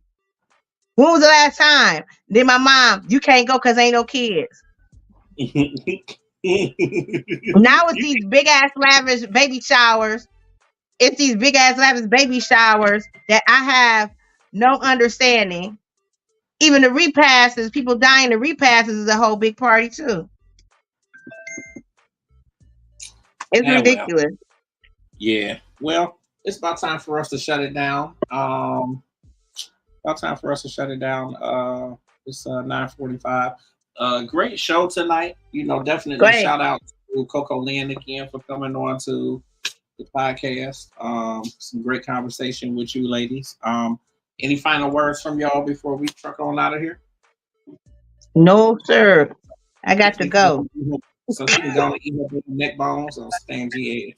Speaker 4: When was the last time? Then my mom, you can't go because ain't no kids. Now it's these big ass lavish baby showers. It's these big ass lavish baby showers that I have no understanding. Even the repasses, people dying to repasses is a whole big party too. It's ridiculous.
Speaker 1: Well, yeah. Well, it's about time for us to shut it down. About time for us to shut it down. It's 9:45. Great show tonight. You know, definitely shout out to Coko, Lynn again for coming on to the podcast. Some great conversation with you ladies. Any final words from y'all before we truck on out of here?
Speaker 4: No, sir. I got to go.
Speaker 1: So she can go and eat her neck bones or stand GA.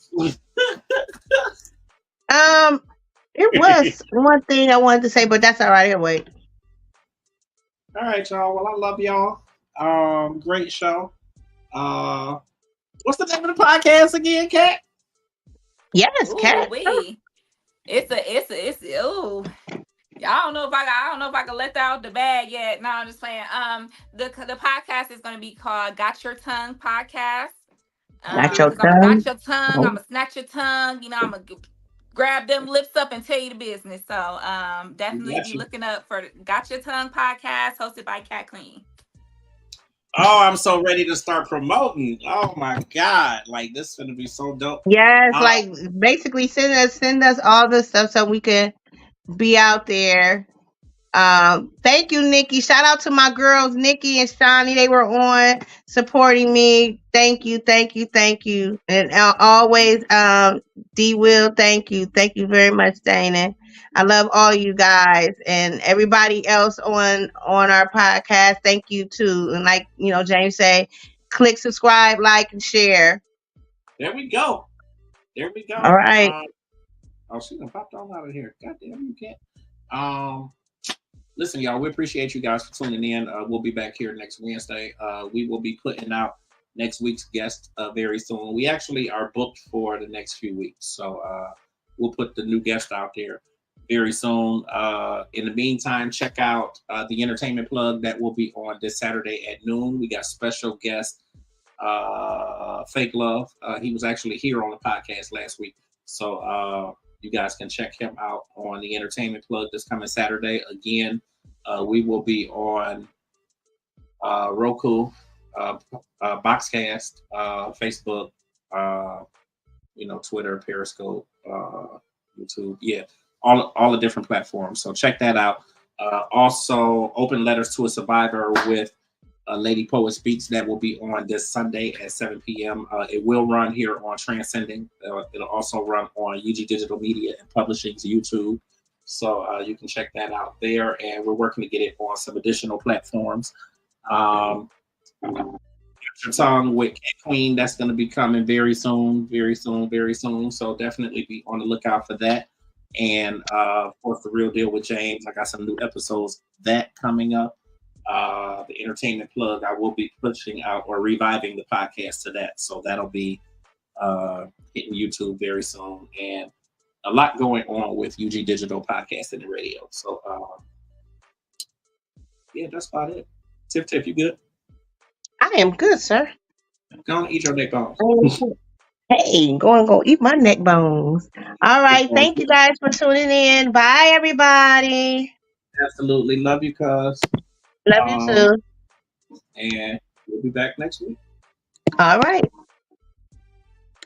Speaker 4: It was one thing I wanted to say, but that's all right. I'll wait.
Speaker 1: All right, y'all. Well, I love y'all. Great show. What's the name of the podcast again, Kat?
Speaker 4: Yes, Kat.
Speaker 2: It's ooh. I don't know if I can let that out the bag yet. No, I'm just playing. The podcast is going to be called "Got Your Tongue" podcast.
Speaker 4: Got your tongue.
Speaker 2: I'm gonna got your tongue. I'm gonna snatch your tongue. You know, I'm gonna grab them lips up and tell you the business. So, definitely be looking up for "Got Your Tongue" podcast, hosted by Cat Kwueen.
Speaker 1: Oh, I'm so ready to start promoting. Oh my God. Like, this is gonna be so dope.
Speaker 4: Yes, like basically send us all the stuff so we can be out there. Thank you, Nikki. Shout out to my girls, Nikki and Shawnee. They were on supporting me. Thank you. And always, D Will, thank you. Thank you very much, Dana. I love all you guys and everybody else on our podcast. Thank you too. And like, you know, James say, click subscribe, like, and share.
Speaker 1: There we go.
Speaker 4: All right.
Speaker 1: She done popped on out of here. God damn, you can't. Listen, y'all, we appreciate you guys for tuning in. We'll be back here next Wednesday. We will be putting out next week's guest very soon. We actually are booked for the next few weeks. So we'll put the new guest out there very soon. In the meantime, check out the entertainment plug that will be on this Saturday at noon. We got special guest Fake Love. He was actually here on the podcast last week. So you guys can check him out on the entertainment plug this coming Saturday. Again, we will be on Roku, Boxcast, Facebook, Twitter, Periscope, YouTube. Yeah, all the different platforms. So check that out. Also, Open Letters to a Survivor with Lady Poet Speaks. That will be on this Sunday at 7 p.m. It will run here on Transcending. It'll also run on UG Digital Media and Publishing's YouTube. So you can check that out there. And we're working to get it on some additional platforms. Your Tongue with Kwueen, that's going to be coming very soon. So definitely be on the lookout for that. And of course, The Real Deal with James. I got some new episodes that coming up. The entertainment plug, I will be pushing out or reviving the podcast to that. So that'll be hitting YouTube very soon. And a lot going on with UG Digital Podcasting and Radio. So Yeah, that's about it. Tiff, you good?
Speaker 4: I am good, sir.
Speaker 1: Go on, eat your neck bones.
Speaker 4: Hey, go eat my neck bones. All right. Thank you guys for tuning in. Bye, everybody.
Speaker 1: Absolutely. Love you, cuz.
Speaker 4: Love you too.
Speaker 1: And we'll be back next week.
Speaker 4: All right.